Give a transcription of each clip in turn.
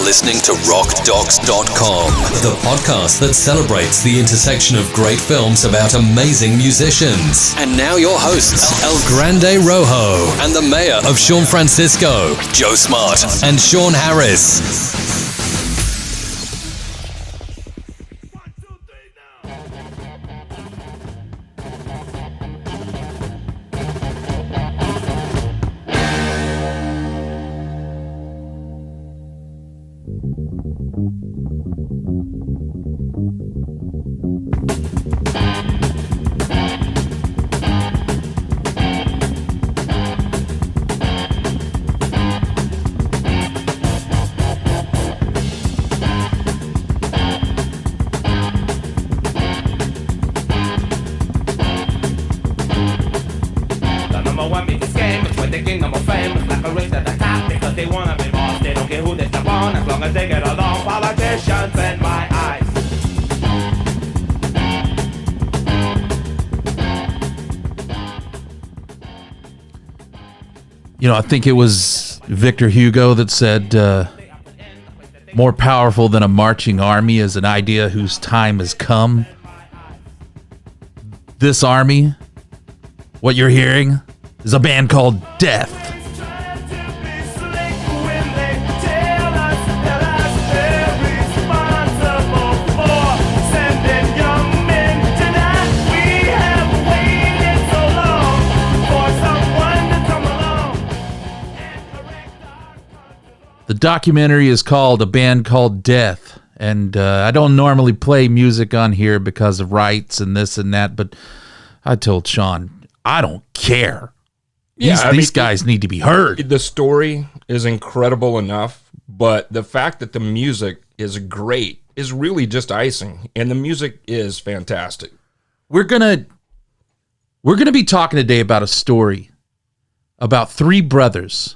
are listening to RockDocs.com, the podcast that celebrates the intersection of great films about amazing musicians. And now your hosts, El Grande Rojo and the mayor of San Francisco, Joe Smart and Sean Harris. You know, I think it was Victor Hugo that said, more powerful than a marching army is an idea whose time has come. This army, what you're hearing, is a band called Death. The documentary is called A Band Called Death, and I don't normally play music on here because of rights and this and that, but I told Sean, I don't care. These guys need to be heard. The story is incredible enough, but the fact that the music is great is really just icing, and the music is fantastic. We're gonna be talking today about a story about three brothers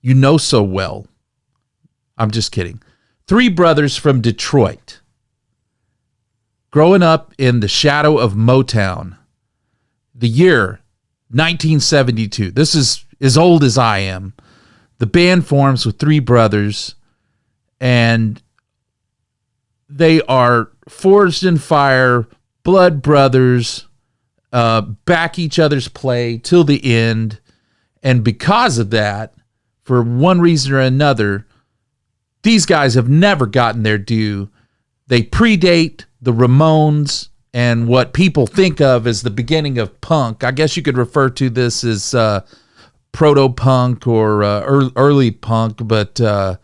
you know so well. I'm just kidding. Three brothers from Detroit, growing up in the shadow of Motown. The year 1972. This is as old as I am. The band forms with three brothers, and they are forged in fire, blood brothers, back each other's play till the end. And because of that, for one reason or another, these guys have never gotten their due. They predate the Ramones and what people think of as the beginning of punk. I guess you could refer to this as proto-punk or early punk, but for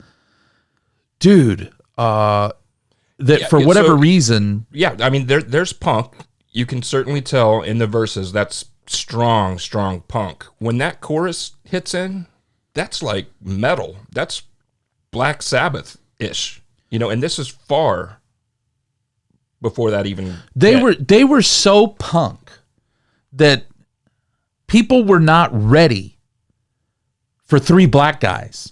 whatever reason... Yeah, I mean, there's punk. You can certainly tell in the verses that's strong punk. When that chorus hits in, that's like metal. That's Black Sabbath-ish, and this is far before that even. They were so punk that people were not ready for three black guys.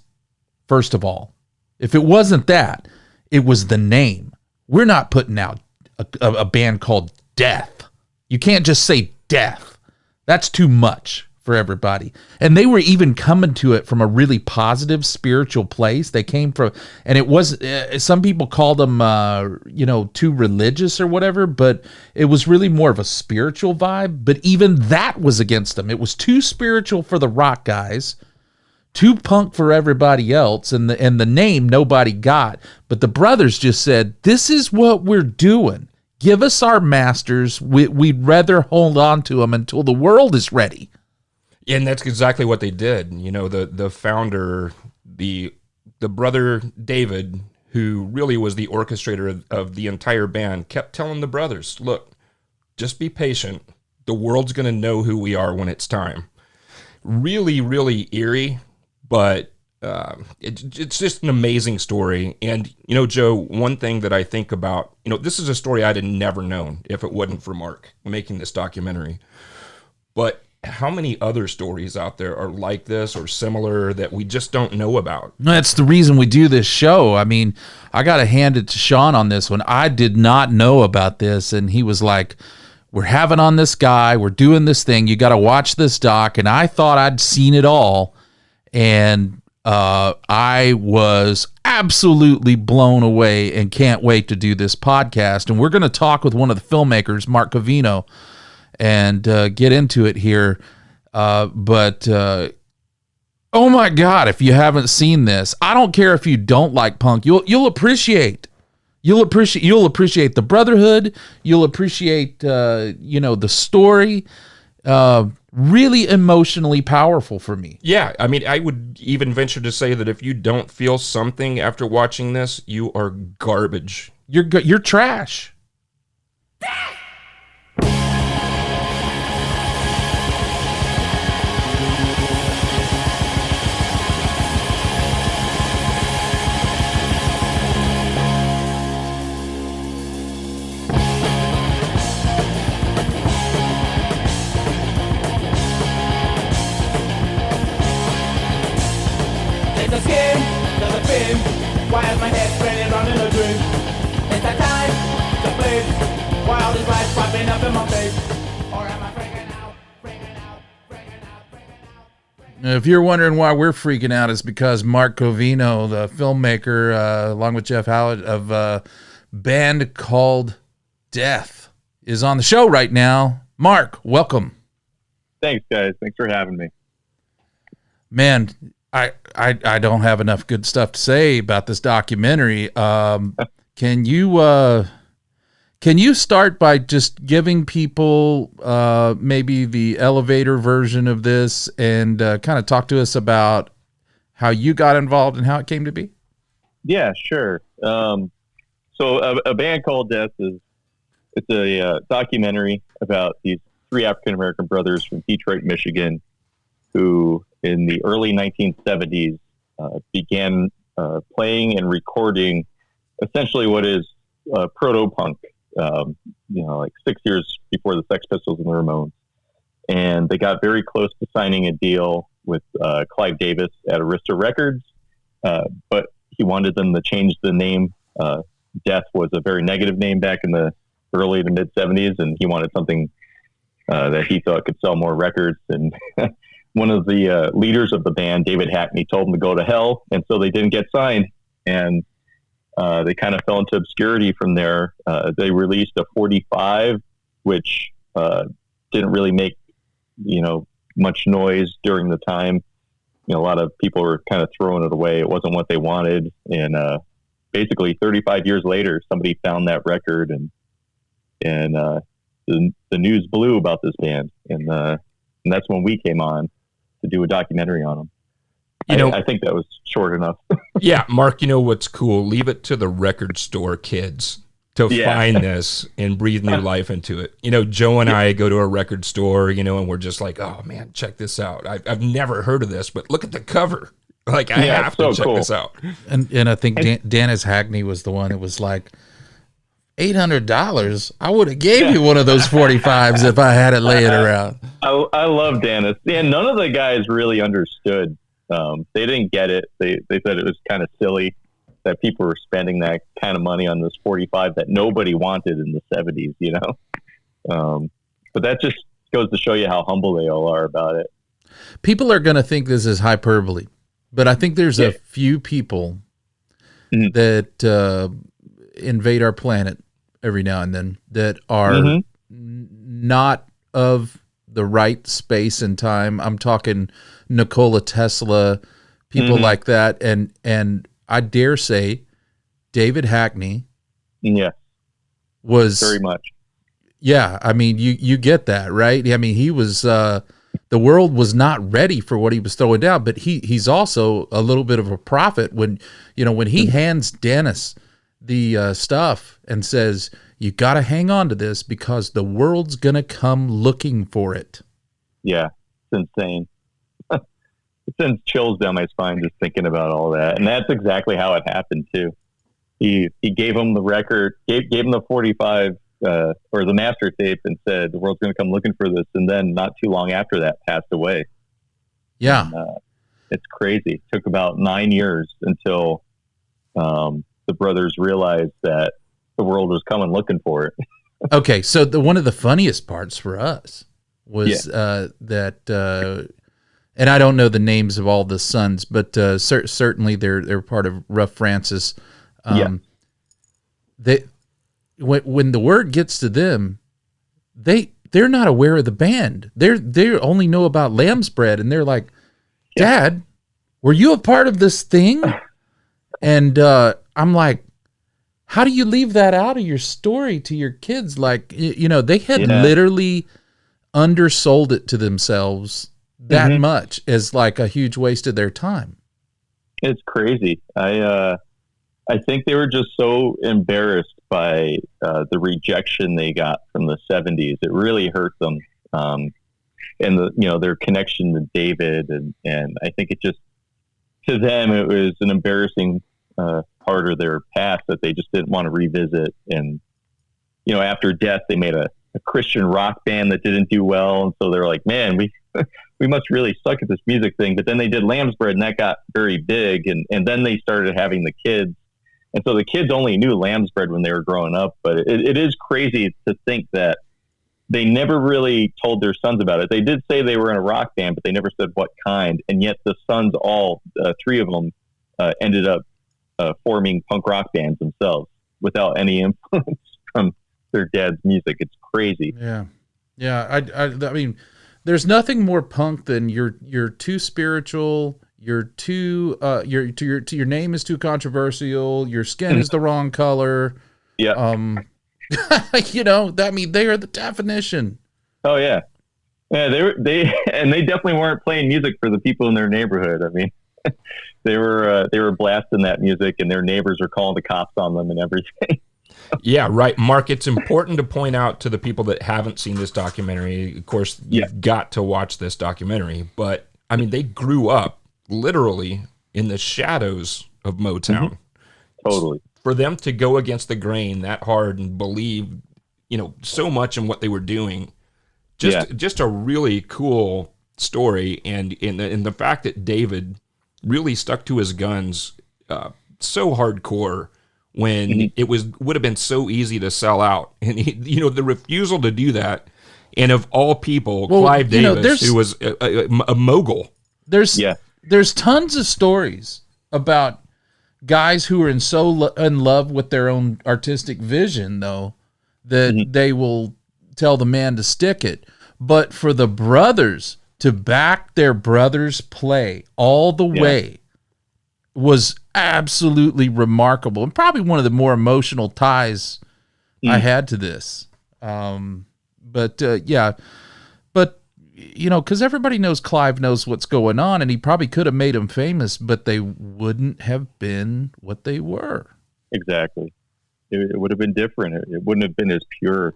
First of all, if it wasn't that, it was the name. We're not putting out a band called Death. You can't just say Death. That's too much for everybody. And they were even coming to it from a really positive spiritual place. They came from, and it was, some people called them, too religious or whatever, but it was really more of a spiritual vibe. But even that was against them. It was too spiritual for the rock guys, too punk for everybody else, and the name nobody got. But the brothers just said, this is what we're doing. Give us our masters. We'd rather hold on to them until the world is ready. And that's exactly what they did. The founder, the brother David, who really was the orchestrator of the entire band, kept telling the brothers, look, just be patient. The world's going to know who we are when it's time. Really, really eerie, but it's just an amazing story. And, Joe, one thing that I think about, this is a story I'd have never known if it wasn't for Mark making this documentary. But how many other stories out there are like this or similar that we just don't know about? That's the reason we do this show. I mean, I got to hand it to Sean on this one. I did not know about this, and he was like, we're having on this guy, we're doing this thing, you got to watch this doc, and I thought I'd seen it all, and I was absolutely blown away and can't wait to do this podcast. And we're going to talk with one of the filmmakers, Mark Covino, and get into it here. But oh my God, if you haven't seen this, I don't care if you don't like punk, you'll appreciate the brotherhood. You'll appreciate the story. Really emotionally powerful for me. Yeah, I mean, I would even venture to say that if you don't feel something after watching this, you are garbage. You're trash. Why is my head spinning around in a dream? It's that time to play. Why all these lights popping up in my face? Or am I freaking out? If you're wondering why we're freaking out, it's because Mark Covino, the filmmaker, along with Jeff Hallett of a band called Death, is on the show right now. Mark, welcome. Thanks, guys. Thanks for having me. Man, I don't have enough good stuff to say about this documentary. Can you start by just giving people maybe the elevator version of this and kind of talk to us about how you got involved and how it came to be? Yeah, sure. So a band called Death it's a documentary about these three African American brothers from Detroit, Michigan, who in the early 1970s began playing and recording essentially what is proto-punk, like 6 years before the Sex Pistols and the Ramones. And they got very close to signing a deal with Clive Davis at Arista Records, but he wanted them to change the name. Death was a very negative name back in the early to mid-70s, and he wanted something that he thought could sell more records. And one of the leaders of the band, David Hackney, told them to go to hell, and so they didn't get signed, and they kind of fell into obscurity from there. They released a 45, which didn't really make much noise during the time. A lot of people were kind of throwing it away. It wasn't what they wanted, and basically 35 years later, somebody found that record, and the news blew about this band, and that's when we came on to do a documentary on them. I think that was short enough. Yeah, Mark, what's cool? Leave it to the record store kids to find this and breathe new life into it. Joe and I go to a record store, and we're just like, oh man, check this out. I've never heard of this, but look at the cover. Like, I have to check this out. And I think Dennis Hackney was the one that was like, $800, I would have gave you one of those 45s if I had it laying around. I love Dennis. Yeah, none of the guys really understood. They didn't get it. They said it was kind of silly that people were spending that kind of money on this 45 that nobody wanted in the 70s, But that just goes to show you how humble they all are about it. People are going to think this is hyperbole, but I think there's a few people that invade our planet every now and then that are not of the right space and time. I'm talking Nikola Tesla, people like that, and I dare say David Hackney was very much. Yeah, I mean you get that, right? I mean he was the world was not ready for what he was throwing down, but he's also a little bit of a prophet when he hands Dennis the stuff and says, you got to hang on to this because the world's going to come looking for it. Yeah, it's insane. It sends chills down my spine just thinking about all that. And that's exactly how it happened too. He gave him the record, gave him the 45 or the master tape and said, the world's going to come looking for this. And then not too long after that passed away. Yeah. And, it's crazy. It took about 9 years until the brothers realized that the world was coming looking for it. Okay, so one of the funniest parts for us was that, and I don't know the names of all the sons, but certainly they're part of Rough Francis. They when the word gets to them, they're not aware of the band. They only know about Lamb's Bread, and they're like, Dad, were you a part of this thing? And I'm like, how do you leave that out of your story to your kids? Like, they had literally undersold it to themselves that much as like a huge waste of their time. It's crazy. I think they were just so embarrassed by the rejection they got from the 70s. It really hurt them. And their connection to David. And I think it just, to them, it was an embarrassing part of their past that they just didn't want to revisit. And, after Death, they made a Christian rock band that didn't do well. And so they're like, man, we must really suck at this music thing. But then they did Lamb's Bread, and that got very big. And then they started having the kids. And so the kids only knew Lamb's Bread when they were growing up. But it is crazy to think that they never really told their sons about it. They did say they were in a rock band, but they never said what kind. And yet the sons, all three of them, ended up forming punk rock bands themselves without any influence from their dad's music. It's crazy. Yeah. I mean, there's nothing more punk than you're too spiritual. You're too your name is too controversial. Your skin is the wrong color. Yeah. I mean, they are the definition. Oh yeah. Yeah. They definitely weren't playing music for the people in their neighborhood. I mean, they were blasting that music, and their neighbors were calling the cops on them and everything. Yeah, right. Mark, it's important to point out to the people that haven't seen this documentary, of course, you've got to watch this documentary, but I mean, they grew up literally in the shadows of Motown. Totally. For them to go against the grain that hard and believe, so much in what they were doing, just a really cool story. And in the fact that David really stuck to his guns so hardcore when it would have been so easy to sell out, and the refusal to do that, and of all people, Clive Davis, who was a mogul. There's tons of stories about guys who are in love with their own artistic vision, though, that they will tell the man to stick it. But for the brothers to back their brother's play all the way was absolutely remarkable, and probably one of the more emotional ties I had to this. But because everybody knows Clive knows what's going on, and he probably could have made them famous, but they wouldn't have been what they were. Exactly. It would have been different. It wouldn't have been as pure,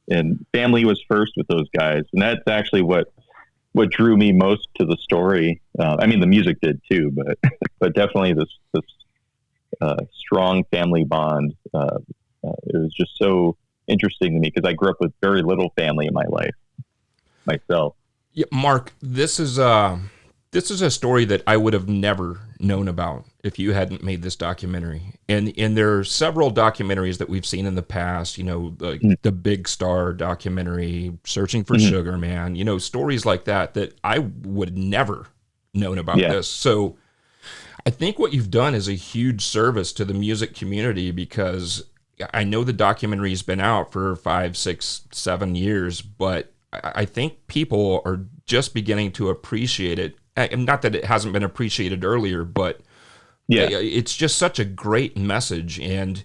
and family was first with those guys. And that's actually what drew me most to the story. I mean, the music did too, but definitely this strong family bond. It was just so interesting to me because I grew up with very little family in my life myself. Yeah, Mark, this is a story that I would have never known about if you hadn't made this documentary. And there are several documentaries that we've seen in the past, like the Big Star documentary, Searching for Sugar Man, stories like that I would never known about this. So I think what you've done is a huge service to the music community, because I know the documentary's been out for 5, 6, 7 years, but I think people are just beginning to appreciate it. And not that it hasn't been appreciated earlier, but it's just such a great message. And,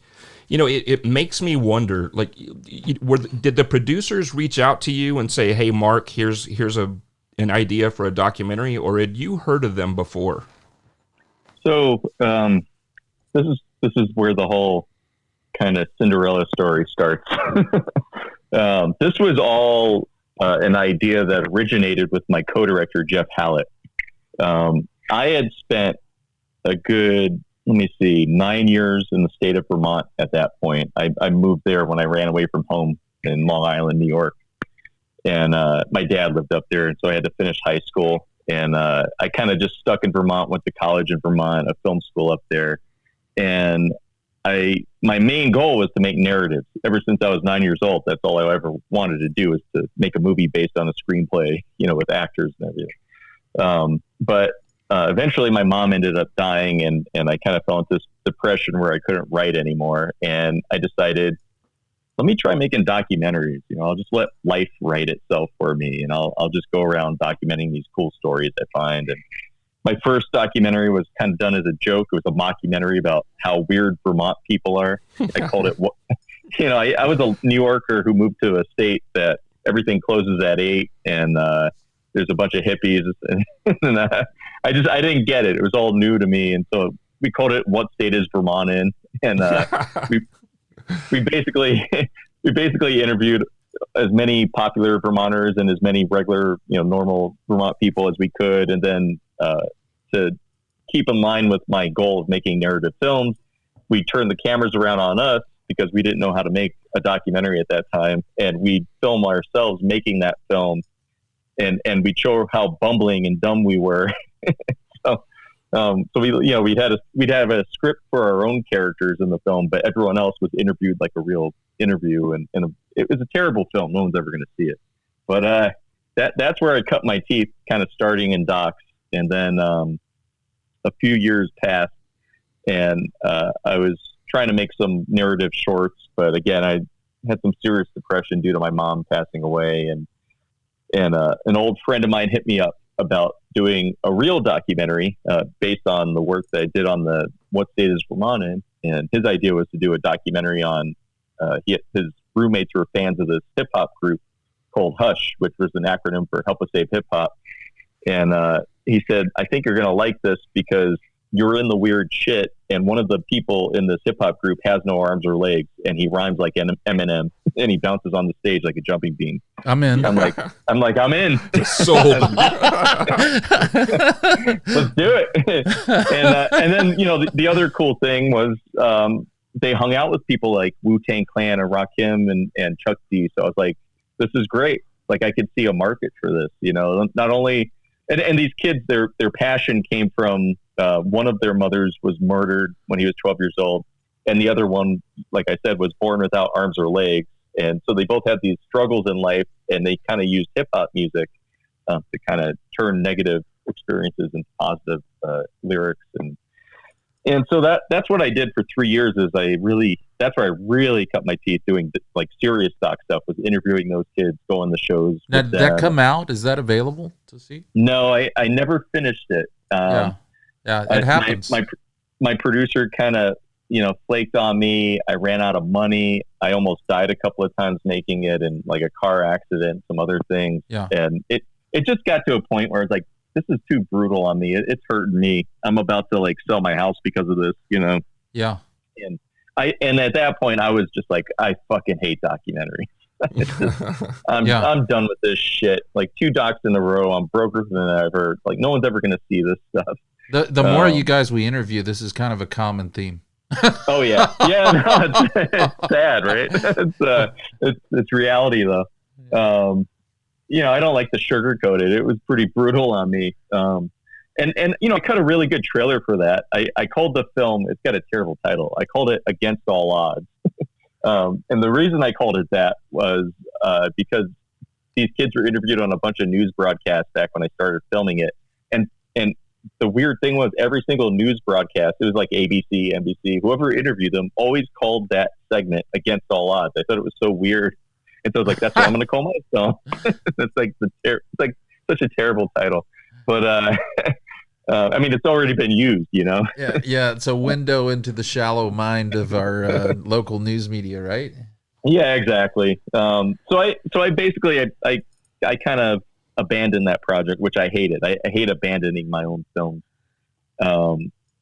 it makes me wonder, like, did the producers reach out to you and say, hey, Mark, here's an idea for a documentary, or had you heard of them before? So this is where the whole kind of Cinderella story starts. This was all an idea that originated with my co-director, Jeff Hallett. I had spent a good, 9 years in the state of Vermont at that point. I moved there when I ran away from home in Long Island, New York. And my dad lived up there, and so I had to finish high school. And I kind of just stuck in Vermont, went to college in Vermont, a film school up there. And my main goal was to make narratives. Ever since I was 9 years old, that's all I ever wanted to do, was to make a movie based on a screenplay, with actors and everything. But eventually my mom ended up dying, and I kind of fell into this depression where I couldn't write anymore. And I decided, let me try making documentaries. I'll just let life write itself for me, and I'll just go around documenting these cool stories I find. And my first documentary was kind of done as a joke. It was a mockumentary about how weird Vermont people are. I called it, I was a New Yorker who moved to a state that everything closes at 8, and there's a bunch of hippies, and I didn't get it. It was all new to me, and so we called it "What State Is Vermont In?" And we basically interviewed as many popular Vermonters and as many regular, normal Vermont people as we could, and then to keep in line with my goal of making narrative films, we turned the cameras around on us because we didn't know how to make a documentary at that time, and we film ourselves making that film, and we'd show how bumbling and dumb we were. So we'd have a script for our own characters in the film, but everyone else was interviewed like a real interview, and it was a terrible film. No one's ever going to see it. But that's where I cut my teeth, kind of starting in docs, and then a few years passed, and I was trying to make some narrative shorts, but again, I had some serious depression due to my mom passing away, and an old friend of mine hit me up about doing a real documentary based on the work that I did on the What State Is Vermont In? And his idea was to do a documentary on his roommates were fans of this hip hop group called Hush, which was an acronym for Help Us Save Hip Hop. And he said, I think you're going to like this because you're in the weird shit, and one of the people in this hip hop group has no arms or legs, and he rhymes like Eminem, and he bounces on the stage like a jumping bean. I'm in. I'm I'm in. Sold. Let's do it. And then the other cool thing was they hung out with people like Wu-Tang Clan and Rakim and Chuck D. So I was like, this is great. Like I could see a market for this. Not only and these kids, their passion came from one of their mothers was murdered when he was 12 years old, and the other one, like I said, was born without arms or legs. And so they both had these struggles in life, and they kind of used hip hop music to kind of turn negative experiences into positive lyrics. And so that's what I did for 3 years. That's where I really cut my teeth doing like serious doc stuff, was interviewing those kids, going to shows. Now, did that come out? Is that available to see? No, I never finished it. Yeah, it happens. My producer kind of, flaked on me. I ran out of money. I almost died a couple of times making it, in like a car accident, some other things. Yeah. And it just got to a point where it's like, this is too brutal on me. It's hurting me. I'm about to like sell my house because of this, Yeah. And at that point I was just like, I fucking hate documentaries. I'm done with this shit. Like 2 docs in a row. I'm broker than ever. Like no one's ever going to see this stuff. The more you guys we interview, this is kind of a common theme. Oh yeah. Yeah. No, it's sad, right? It's reality though. I don't like to sugarcoat it. It was pretty brutal on me. And I cut a really good trailer for that. I called the film, it's got a terrible title. I called it Against All Odds. And the reason I called it that was because these kids were interviewed on a bunch of news broadcasts back when I started filming it. And the weird thing was every single news broadcast, it was like ABC, NBC, whoever interviewed them always called that segment Against All Odds. I thought it was so weird. And so I was like, that's what I'm going to call myself. It's like it's like such a terrible title. But I mean, it's already been used, Yeah, it's a window into the shallow mind of our local news media, right? Yeah, exactly. So I basically I kind of abandoned that project, which I hated. I hate abandoning my own films.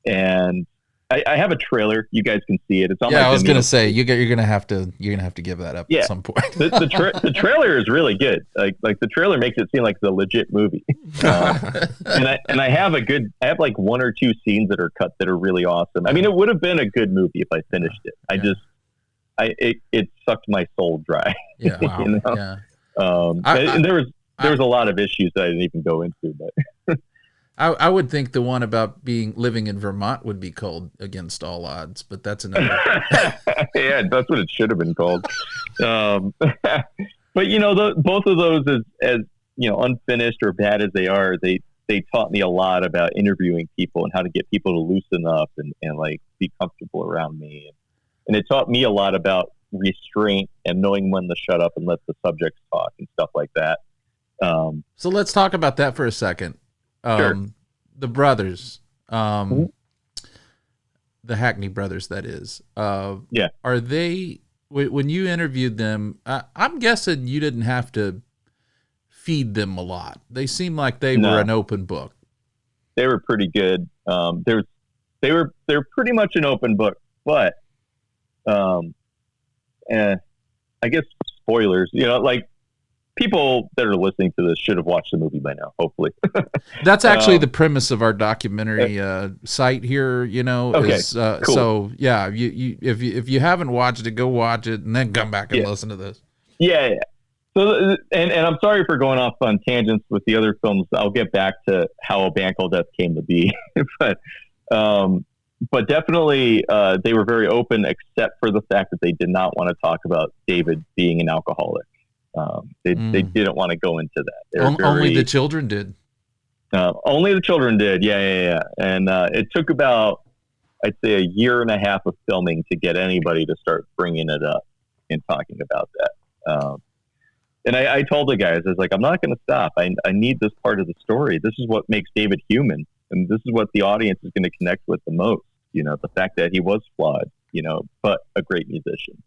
And I have a trailer. You guys can see it. It's on. Yeah, I was gonna say you're gonna have to give that up at some point. the trailer is really good. Like the trailer makes it seem like it's a legit movie. And I have like 1 or 2 scenes that are cut that are really awesome. I mean, it would have been a good movie if I finished it. It sucked my soul dry. Yeah. Wow. Yeah. And there was a lot of issues that I didn't even go into, but. I would think the one about living in Vermont would be called Against All Odds, but that's another. Yeah, that's what it should have been called. But both of those, as unfinished or bad as they are, they they taught me a lot about interviewing people and how to get people to loosen up and like be comfortable around me. And it taught me a lot about restraint and knowing when to shut up and let the subjects talk and stuff like that. So let's talk about that for a second. Sure. The brothers, Mm-hmm. the Hackney brothers, that is. Yeah. Are they, when you interviewed them, I'm guessing you didn't have to feed them a lot. They seem like they were an open book. They were pretty good. They're pretty much an open book, but and I guess spoilers, like people that are listening to this should have watched the movie by now, hopefully. That's actually the premise of our documentary site here, Okay, is, cool. So yeah, if you haven't watched it, go watch it and then come back and listen to this. Yeah. So, and I'm sorry for going off on tangents with the other films. I'll get back to how A Band Called Death came to be, but definitely they were very open, except for the fact that they did not want to talk about David being an alcoholic. They didn't want to go into that. Only the children did. Only the children did. Yeah. And it took about, I'd say, a year and a half of filming to get anybody to start bringing it up and talking about that. And I told the guys, I was like, I'm not going to stop. I need this part of the story. This is what makes David human. And this is what the audience is going to connect with the most. The fact that he was flawed, but a great musician.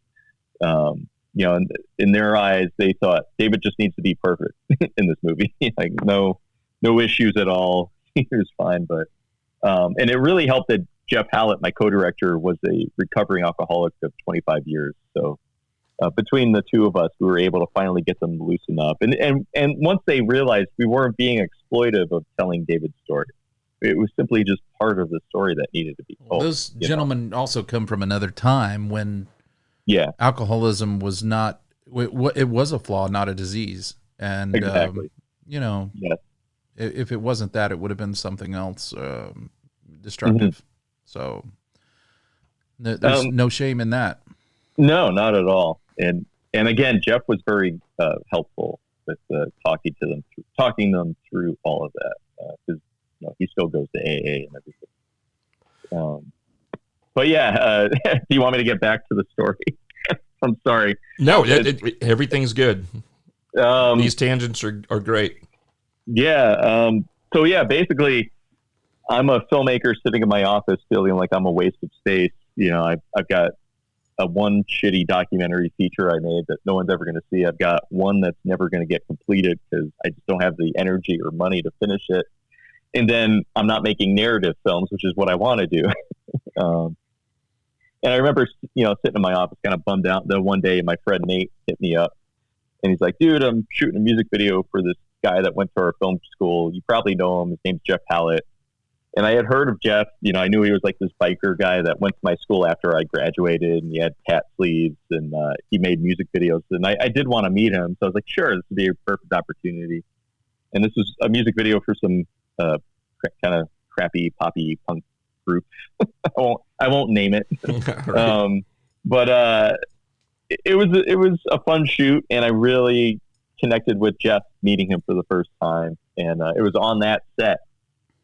And in their eyes, they thought David just needs to be perfect in this movie. Like no issues at all. He was fine. But, and it really helped that Jeff Hallett, my co-director, was a recovering alcoholic of 25 years. So, between the two of us, we were able to finally get them to loosen up. And once they realized we weren't being exploitive of telling David's story, it was simply just part of the story that needed to be told. Those gentlemen also come from another time when alcoholism was not, it was a flaw, not a disease. And, exactly. If it wasn't that, it would have been something else destructive. Mm-hmm. So there's no shame in that. No, not at all. And again, Jeff was very helpful with talking them through all of that, because he still goes to AA and everything. But yeah, do you want me to get back to the story? I'm sorry. No, everything's good. These tangents are great. Yeah. So yeah, basically, I'm a filmmaker sitting in my office feeling like I'm a waste of space. I've got one shitty documentary feature I made that no one's ever going to see. I've got one that's never going to get completed because I just don't have the energy or money to finish it. And then I'm not making narrative films, which is what I want to do. And I remember, sitting in my office kind of bummed out. Then one day my friend Nate hit me up and he's like, dude, I'm shooting a music video for this guy that went to our film school. You probably know him. His name's Jeff Hallett. And I had heard of Jeff. I knew he was like this biker guy that went to my school after I graduated, and he had cat sleeves, and he made music videos. And I did want to meet him, so I was like, sure, this would be a perfect opportunity. And this was a music video for some kind of crappy poppy punk group. I won't name it. Right. But it was a fun shoot, and I really connected with Jeff meeting him for the first time. And it was on that set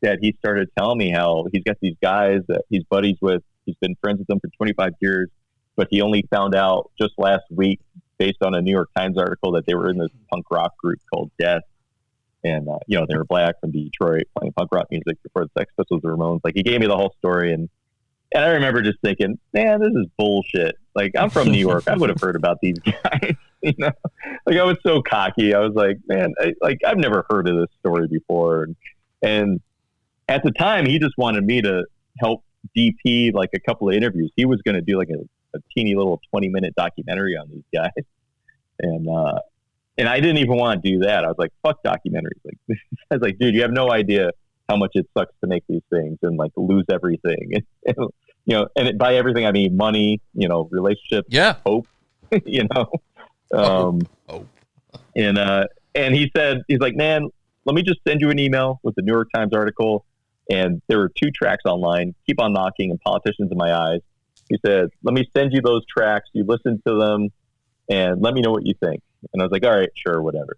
that he started telling me how he's got these guys that he's buddies with. He's been friends with them for 25 years, but he only found out just last week, based on a New York Times article, that they were in this punk rock group called Death. And, they were black from Detroit playing punk rock music before the Sex Pistols or Ramones. Like, he gave me the whole story. And I remember just thinking, man, this is bullshit. Like, I'm from New York. I would have heard about these guys. Like, I was so cocky. I was like, man, I've never heard of this story before. And at the time, he just wanted me to help DP like a couple of interviews. He was going to do like a teeny little 20-minute documentary on these guys. And I didn't even want to do that. I was like, fuck documentaries. Like, I was like, dude, you have no idea how much it sucks to make these things and like lose everything. And by everything, I mean money, relationships, hope, Hope. And he said, he's like, man, let me just send you an email with the New York Times article. And there were 2 tracks online, Keep on Knocking and Politicians in My Eyes. He said, let me send you those tracks. You listen to them and let me know what you think. And I was like, all right, sure, whatever.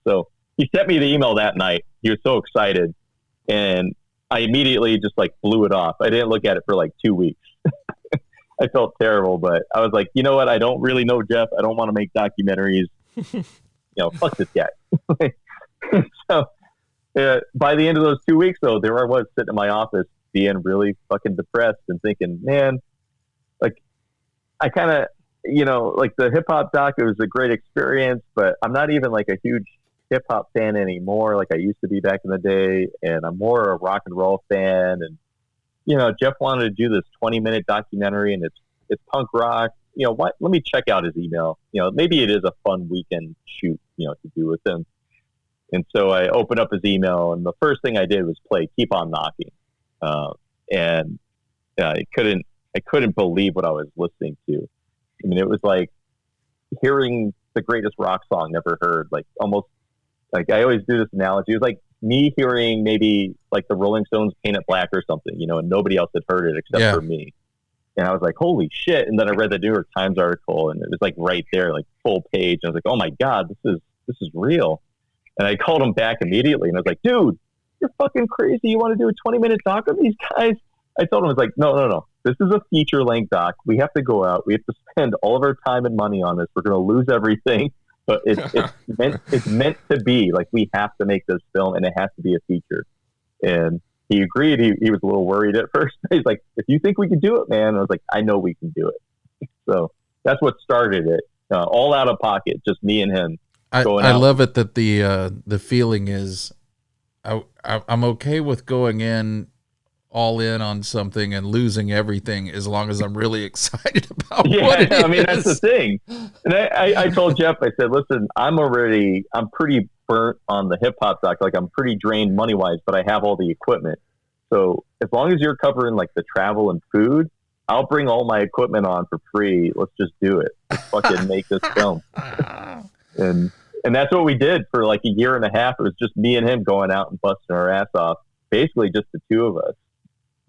So he sent me the email that night. He was so excited, and I immediately just like blew it off. I didn't look at it for like 2 weeks. I felt terrible, but I was like, you know what? I don't really know Jeff. I don't want to make documentaries. Fuck this guy. So by the end of those 2 weeks, though, there I was sitting in my office being really fucking depressed and thinking, man, like I kind of, like the hip hop doc, it was a great experience, but I'm not even like a huge hip hop fan anymore like I used to be back in the day, and I'm more a rock and roll fan. And Jeff wanted to do this 20-minute documentary, and it's punk rock. What? Let me check out his email. Maybe it is a fun weekend shoot, to do with him. And so I opened up his email, and the first thing I did was play "Keep on Knocking," and I couldn't believe what I was listening to. I mean, it was like hearing the greatest rock song never heard. Like almost like I always do this analogy. It was like me hearing maybe like the Rolling Stones' "Paint It Black" or something, and nobody else had heard it except for me. And I was like, holy shit. And then I read the New York Times article, and it was like right there, like full page. I was like, oh my God, this is real. And I called him back immediately, and I was like, dude, you're fucking crazy. You want to do a 20-minute doc on these guys? I told him, I was like, no. This is a feature-length doc. We have to go out. We have to spend all of our time and money on this. We're going to lose everything. But it's meant to be. Like, we have to make this film, and it has to be a feature. And he agreed. He was a little worried at first. He's like, if you think we can do it, man. And I was like, I know we can do it. So that's what started it. All out of pocket, just me and him. I love it that the feeling is I'm okay with going in all in on something and losing everything as long as I'm really excited about what it is. I mean, that's the thing. And I told Jeff, I said, listen, I'm pretty burnt on the hip hop doc. Like I'm pretty drained money wise, but I have all the equipment. So as long as you're covering like the travel and food, I'll bring all my equipment on for free. Let's just do it. Let's fucking make this film. And that's what we did for like a year and a half. It was just me and him going out and busting our ass off. Basically just the two of us.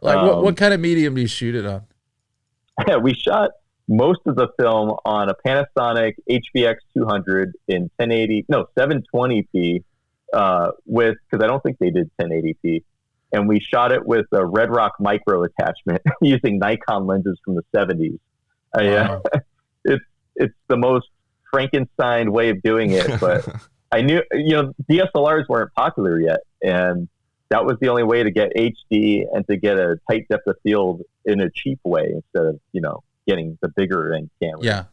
Like what kind of medium do you shoot it on? Yeah, we shot most of the film on a Panasonic HVX 200 in 720p because I don't think they did 1080p. And we shot it with a Red Rock micro attachment using Nikon lenses from the 70s. Wow. It's the most Frankenstein way of doing it, but I knew, DSLRs weren't popular yet. And that was the only way to get HD and to get a tight depth of field in a cheap way instead of, getting the bigger end camera. Yeah.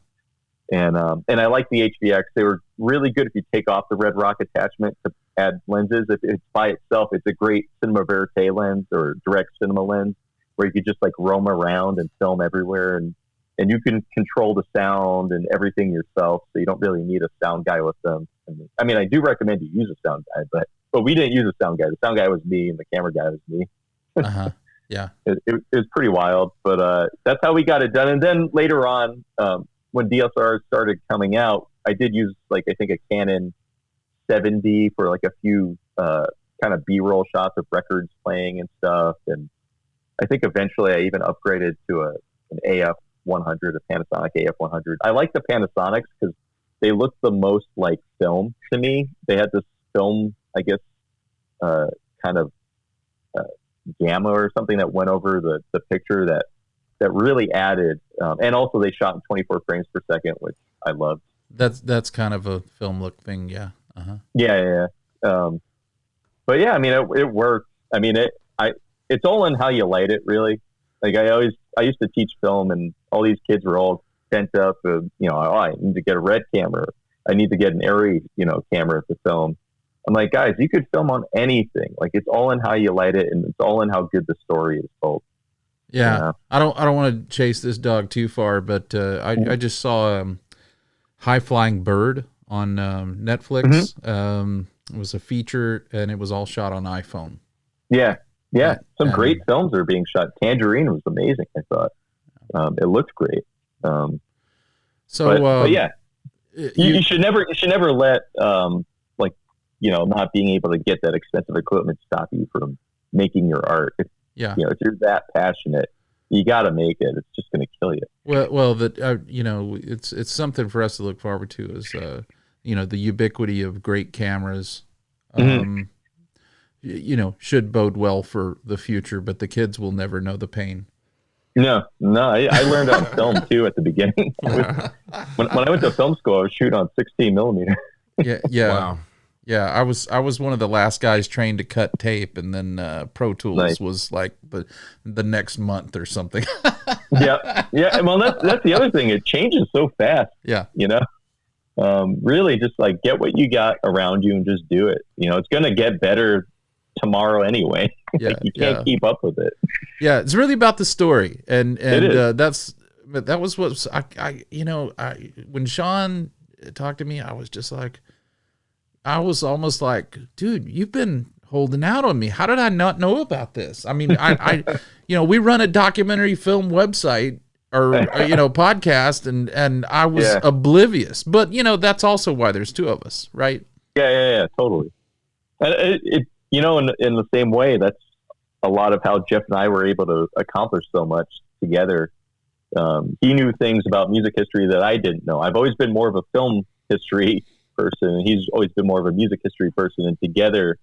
And I like the HVX. They were really good if you take off the Red Rock attachment to add lenses. If it's by itself, it's a great cinema verite lens or direct cinema lens where you could just like roam around and film everywhere. And you can control the sound and everything yourself. So you don't really need a sound guy with them. I mean, I do recommend you use a sound guy, but we didn't use a sound guy. The sound guy was me and the camera guy was me. Uh-huh. Yeah. It was pretty wild, but that's how we got it done. And then later on, when DSLRs started coming out, I did use like, I think a Canon 7D for like a few kind of B-roll shots of records playing and stuff. And I think eventually I even upgraded to an AF100, a Panasonic AF100. I like the Panasonics because they look the most like film to me. They had this film, I guess, kind of gamma or something that went over the picture that really added. And also they shot in 24 frames per second, which I loved. That's kind of a film look thing. Yeah. Uh-huh. Yeah. But yeah, I mean, it worked. I mean, it's all in how you light it, really. Like I used to teach film, and all these kids were all bent up. I need to get a red camera. I need to get an Arri, camera to film. I'm like, guys, you could film on anything. Like it's all in how you light it, and it's all in how good the story is told. Yeah, I don't want to chase this dog too far, but I just saw High Flying Bird on Netflix. Mm-hmm. It was a feature, and it was all shot on iPhone. Yeah. Some great films are being shot. Tangerine was amazing, I thought. It looked great. But yeah, you should never let not being able to get that expensive equipment stop you from making your art. If you're that passionate, you got to make it. It's just going to kill you. Well, it's something for us to look forward to is, the ubiquity of great cameras Should bode well for the future, but the kids will never know the pain. No, I learned on film too at the beginning. When I went to film school, I was shooting on 16 millimeter. Yeah. Wow. Yeah, I was one of the last guys trained to cut tape, and then Pro Tools was like the next month or something. Yeah. Well, that's the other thing. It changes so fast. Yeah. Really, just like get what you got around you and just do it. It's going to get better tomorrow anyway. Yeah, you can't keep up with it. Yeah, it's really about the story, and that was what I when Sean talked to me, I was just like. I was almost like, dude, you've been holding out on me. How did I not know about this? I mean, I we run a documentary film website or podcast, and I was oblivious. But that's also why there's two of us, right? Yeah, totally. And in the same way, that's a lot of how Jeff and I were able to accomplish so much together. He knew things about music history that I didn't know. I've always been more of a film history person, and he's always been more of a music history person, and together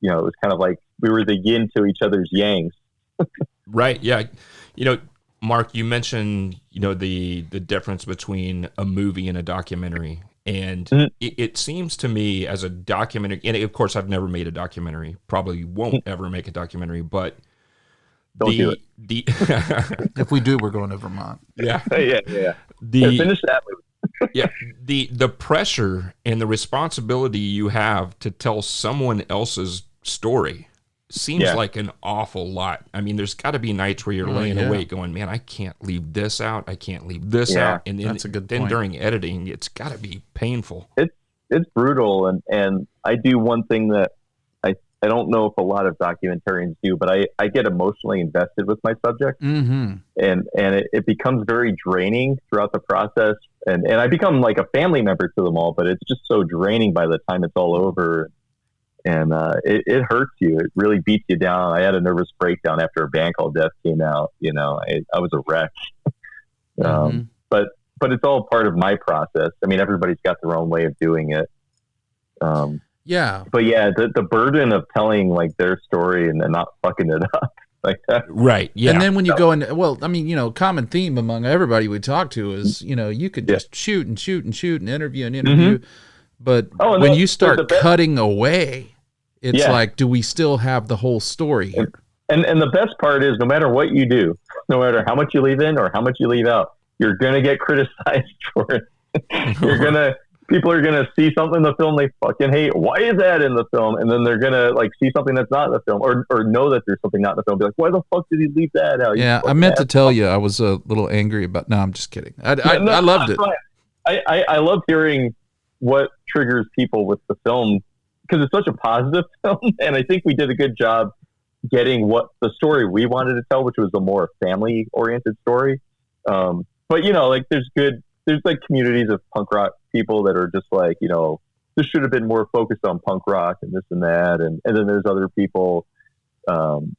it was kind of like we were the yin to each other's yangs. Right. Yeah. Mark, you mentioned the difference between a movie and a documentary, and it seems to me as a documentary, and of course I've never made a documentary, probably won't ever make a documentary, but Don't do it. If we do, we're going to Vermont. Yeah. Finish that movie. Yeah, the pressure and the responsibility you have to tell someone else's story seems like an awful lot. I mean, there's got to be nights where you're laying awake going, man, I can't leave this out. I can't leave this out. And then, that's a good point. During editing, it's got to be painful. It's brutal. And I do one thing that I don't know if a lot of documentarians do, but I get emotionally invested with my subject, and it becomes very draining throughout the process. And I become like a family member to them all, but it's just so draining by the time it's all over. And it hurts you. It really beats you down. I had a nervous breakdown after A Band Called Death came out. I was a wreck. But it's all part of my process. I mean, everybody's got their own way of doing it. Yeah. But yeah, the burden of telling like their story and then not fucking it up like that. Right. Yeah. And then when you go in, well, I mean, common theme among everybody we talk to is, you could just shoot and interview. But when you start cutting away, it's like, do we still have the whole story here? And the best part is no matter what you do, no matter how much you leave in or how much you leave out, you're going to get criticized for it. People are going to see something in the film they fucking hate. Why is that in the film? And then they're going to like see something that's not in the film or know that there's something not in the film. Be like, why the fuck did he leave that out? Yeah, I meant to tell you I was a little angry about. No, I'm just kidding. I loved it. I love hearing what triggers people with the film because it's such a positive film. And I think we did a good job getting what the story we wanted to tell, which was a more family oriented story. But like there's like communities of punk rock people that are just like, this should have been more focused on punk rock and this and that. And then there's other people, who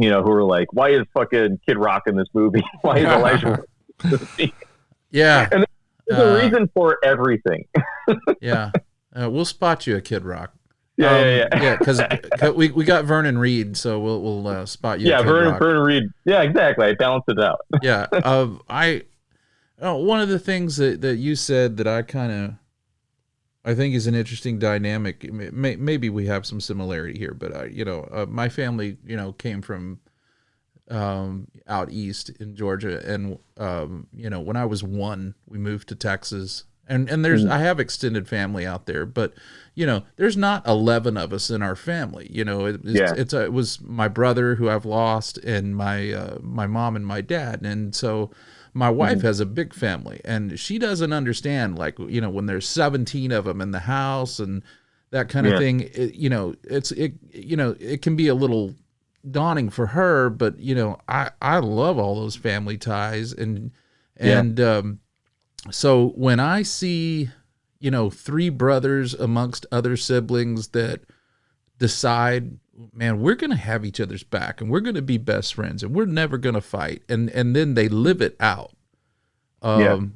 are like, why is fucking Kid Rock in this movie? Why is Elijah? Yeah. And there's a reason for everything. Yeah. We'll spot you at Kid Rock. Yeah. Because we got Vernon Reed, so we'll spot you. Yeah, at Kid Rock. Vernon Reed. Yeah, exactly. I balanced it out. Yeah. One of the things that you said that I think is an interesting dynamic. Maybe we have some similarity here, but my family, came from out east in Georgia, and when I was 1, we moved to Texas, and I have extended family out there, but there's not 11 of us in our family. It was my brother who I've lost, and my mom and my dad, and so. My wife has a big family, and she doesn't understand, like, when there's 17 of them in the house and that kind of thing. It can be a little daunting for her, but I love all those family ties, and so when I see 3 brothers amongst other siblings that decide, man, we're going to have each other's back and we're going to be best friends and we're never going to fight. And then they live it out.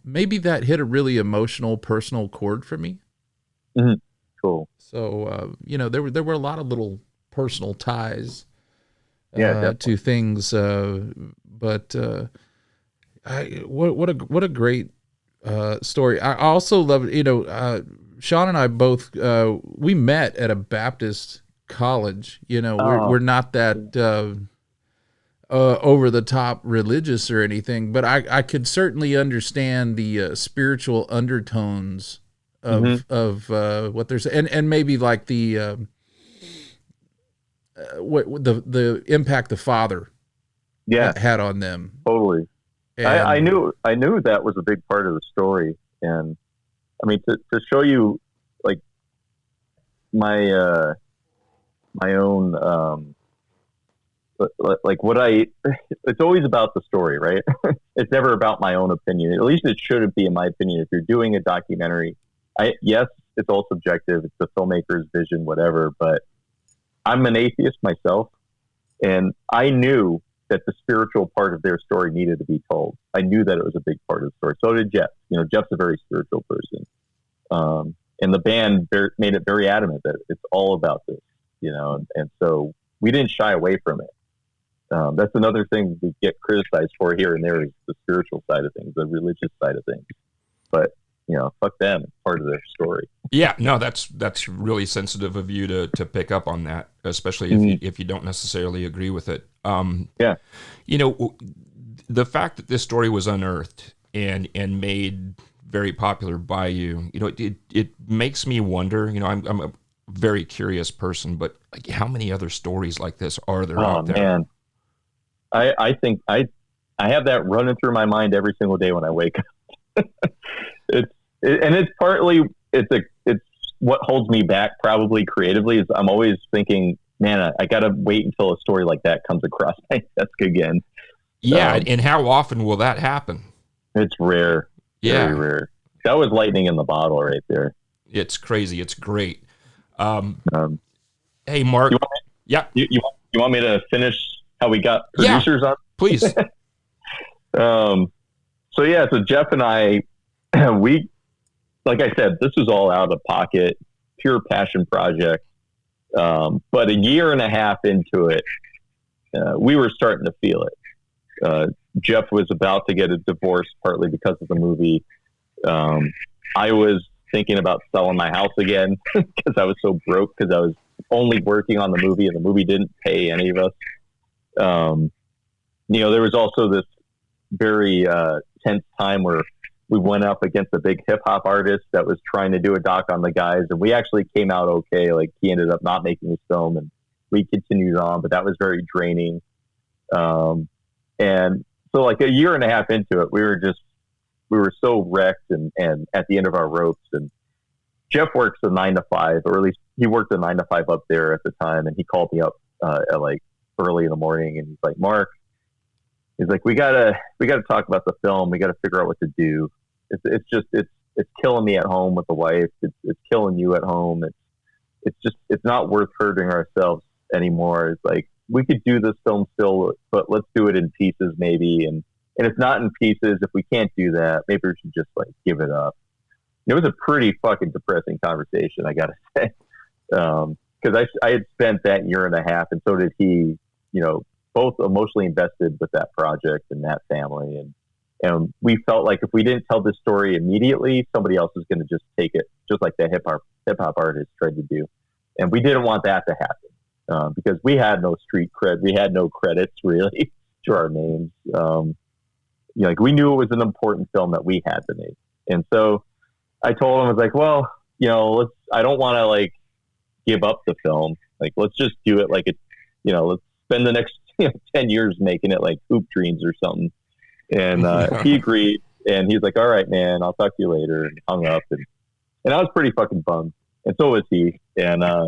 Maybe that hit a really emotional, personal chord for me. Mm-hmm. Cool. So there were a lot of little personal ties Definitely. to things, but what a great story. I also love, Sean and I both we met at a Baptist college. We're not that over the top religious or anything, but I could certainly understand the spiritual undertones of what there's, and maybe like the what the impact the father Yeah, had on them. totally. And I knew that was a big part of the story, and I mean to show you like my my own like what it's always about the story, right? It's never about my own opinion. At least it shouldn't be, in my opinion. If you're doing a documentary, yes, it's all subjective. It's the filmmaker's vision, whatever. But I'm an atheist myself, and I knew that the spiritual part of their story needed to be told. I knew that it was a big part of the story. So did Jeff. Jeff's a very spiritual person, and the band made it very adamant that it's all about this. And so we didn't shy away from it. That's another thing we get criticized for here and there, is the spiritual side of things, the religious side of things. But fuck them, it's part of their story. Yeah, no, that's really sensitive of you to pick up on that, especially if you don't necessarily agree with it. Yeah, the fact that this story was unearthed and made very popular by you, it makes me wonder. I'm a very curious person, but like, how many other stories like this are there out there? Man, I think I have that running through my mind every single day when I wake up. It's partly it's what holds me back probably creatively, is I'm always thinking, man, I got to wait until a story like that comes across my desk again. Yeah, and how often will that happen? It's rare. Yeah. Very rare. That was lightning in the bottle right there. It's crazy. It's great. Hey, Mark. You want me to finish how we got producers on? Please. So Jeff and I, we, like I said, this was all out of pocket, pure passion project. But a year and a half into it, we were starting to feel it. Jeff was about to get a divorce, partly because of the movie. I was thinking about selling my house again because I was so broke, because I was only working on the movie, and the movie didn't pay any of us. There was also this very tense time where we went up against a big hip hop artist that was trying to do a doc on the guys, and we actually came out okay. Like, he ended up not making his film, and we continued on, but that was very draining. And so, like, a year and a half into it, we were so wrecked and at the end of our ropes. And Jeff works a 9 to 5, or at least he worked a 9 to 5 up there at the time. And he called me up at like early in the morning, and he's like, Mark, he's like, we gotta talk about the film. We gotta figure out what to do. It's killing me at home with the wife. It's killing you at home. It's not worth hurting ourselves anymore. It's like, we could do this film still, but let's do it in pieces maybe. And if not in pieces, if we can't do that, maybe we should just like give it up. It was a pretty fucking depressing conversation, I gotta say. Because I had spent that year and a half, and so did he, both emotionally invested with that project and that family. And we felt like if we didn't tell this story immediately, somebody else was going to just take it, just like the hip hop artist tried to do. And we didn't want that to happen, because we had no street cred. We had no credits really to our names. Like, we knew it was an important film that we had to make. And so I told him, I was like, well, I don't want to like give up the film. Like, let's just do it. Like, it's, let's spend the next 10 years making it like Hoop Dreams or something. And he agreed, and he's like, all right, man, I'll talk to you later, and hung up. And I was pretty fucking bummed. And so was he. And I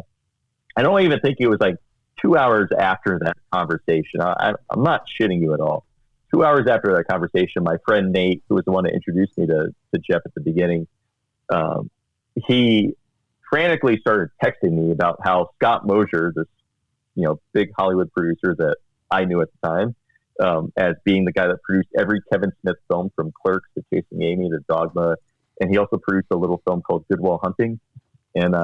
don't even think it was like 2 hours after that conversation. I'm not shitting you at all. 2 hours after that conversation, my friend Nate, who was the one that introduced me to Jeff at the beginning, he frantically started texting me about how Scott Mosier, this big Hollywood producer that I knew at the time, as being the guy that produced every Kevin Smith film, from Clerks to Chasing Amy to Dogma, and he also produced a little film called Good Will Hunting. And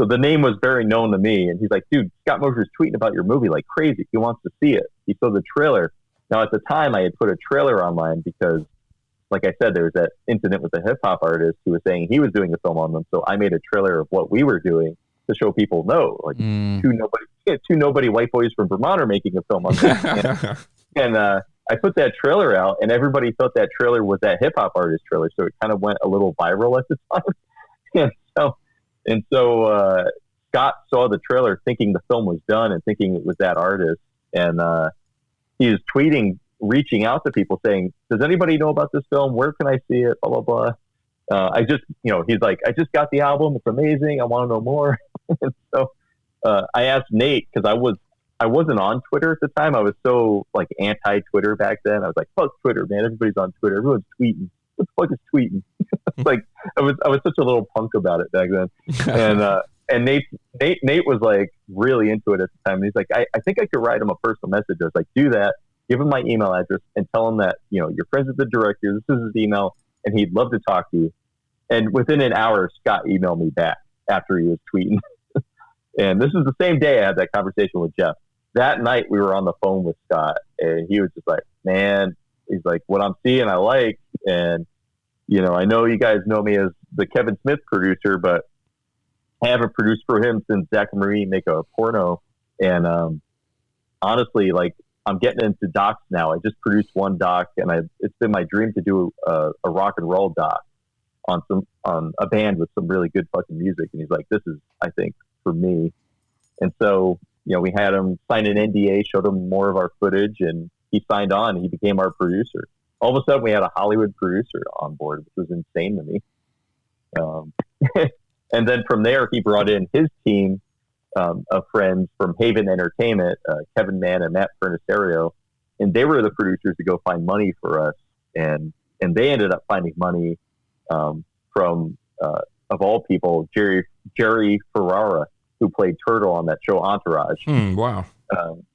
So the name was very known to me, and he's like, dude, Scott Mosier's tweeting about your movie like crazy. He wants to see it. He saw the trailer. Now, at the time, I had put a trailer online because, like I said, there was that incident with the hip-hop artist who was saying he was doing a film on them. So I made a trailer of what we were doing to show people, like two nobody white boys from Vermont are making a film on them. and I put that trailer out, and everybody thought that trailer was that hip-hop artist trailer. So it kind of went a little viral at the time. And so Scott saw the trailer thinking the film was done and thinking it was that artist. And he was tweeting, reaching out to people saying, does anybody know about this film? Where can I see it? Blah, blah, blah. I just, he's like, I just got the album. It's amazing. I want to know more. And so I asked Nate, because I wasn't on Twitter at the time. I was so like anti-Twitter back then. I was like, fuck Twitter, man. Everybody's on Twitter. Everyone's tweeting. What the fuck is tweeting? Like I was such a little punk about it back then. And Nate was like really into it at the time. And he's like, I think I could write him a personal message. I was like, do that. Give him my email address and tell him that, you're friends with the director. This is his email and he'd love to talk to you. And within an hour, Scott emailed me back after he was tweeting. And this is the same day I had that conversation with Jeff. That night we were on the phone with Scott and he was just like, man, he's like, what I'm seeing, I like. And, I know you guys know me as the Kevin Smith producer, but I haven't produced for him since Zach and Marie Make a Porno. And honestly, like, I'm getting into docs now. I just produced one doc, and it's been my dream to do a rock and roll doc on a band with some really good fucking music. And he's like, this is, I think, for me. And so, we had him sign an NDA, showed him more of our footage, and he signed on. He became our producer. All of a sudden, we had a Hollywood producer on board, which was insane to me. And then from there, he brought in his team of friends from Haven Entertainment, Kevin Mann and Matt Fernisario, and they were the producers to go find money for us. And they ended up finding money from, of all people, Jerry Ferrara, who played Turtle on that show Entourage. Wow.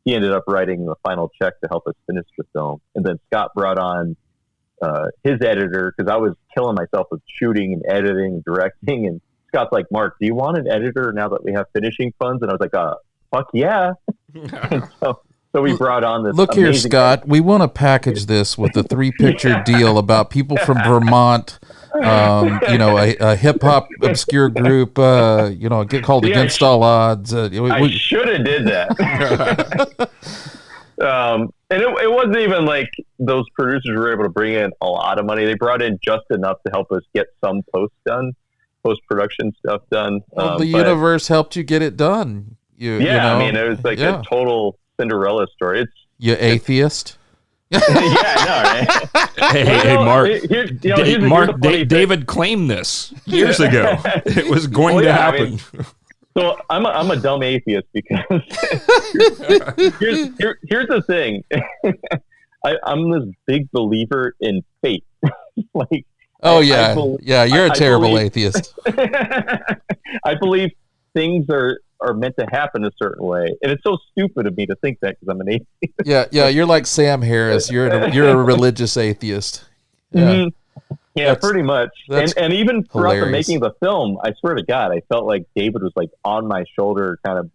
He ended up writing the final check to help us finish the film. And then Scott brought on his editor, because I was killing myself with shooting and editing and directing. And Scott's like, Mark, do you want an editor now that we have finishing funds? And I was like, fuck yeah. So we brought on this. Look here, Scott, we want to package this with a 3-picture deal about people from Vermont, a hip hop obscure group, get called Against All Odds. I should have did that. And it wasn't even like those producers were able to bring in a lot of money. They brought in just enough to help us get some post-production stuff done. Well, the universe helped you get it done. I mean, it was like a total Cinderella story. It's you atheist. Yeah, I know, right? Hey, Mark. Mark, David claimed this years ago. It was going to happen. I mean, so I'm a dumb atheist because here's the thing. I'm this big believer in fate. Like, you're a terrible atheist. I believe things are meant to happen a certain way, and it's so stupid of me to think that because I'm an atheist. Yeah, you're like Sam Harris. You're a religious atheist. Yeah, pretty much. And even throughout the making of the film, I swear to God, I felt like David was like on my shoulder, kind of,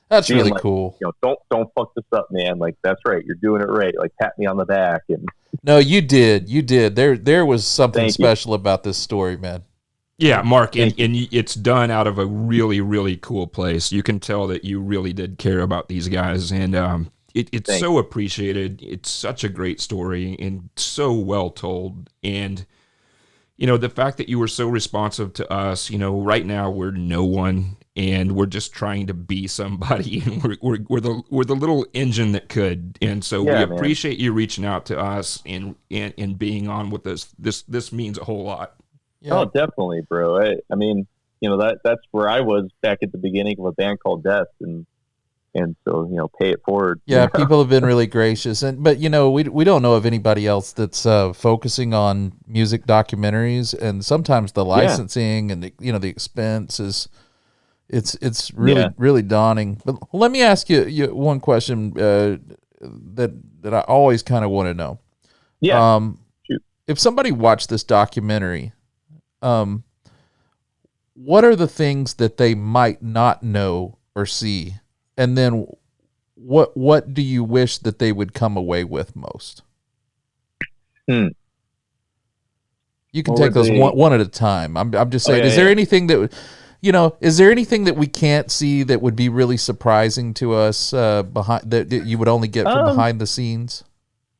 That's really like, cool. Don't fuck this up, man. Like, that's right, you're doing it right. Like, pat me on the back. And no, you did. There was something special about this story, man. Yeah, Mark, and it's done out of a really, really cool place. You can tell that you really did care about these guys, and it's so appreciated. It's such a great story and so well told. And, the fact that you were so responsive to us, right now we're no one, and we're just trying to be somebody. And we're the little engine that could. And so we appreciate you reaching out to us and being on with us. This means a whole lot. Yeah. Oh, definitely, bro. I mean, that's where I was back at the beginning of a band called Death, and so pay it forward. Yeah, people have been really gracious, but we don't know of anybody else that's focusing on music documentaries, and sometimes the licensing and the expense is it's really daunting. But let me ask you one question that I always kind of want to know. Yeah. If somebody watched this documentary, what are the things that they might not know or see? And then what do you wish that they would come away with most? You can take those one at a time. I'm just saying, is there anything that, is there anything that we can't see that would be really surprising to us behind that you would only get from behind the scenes?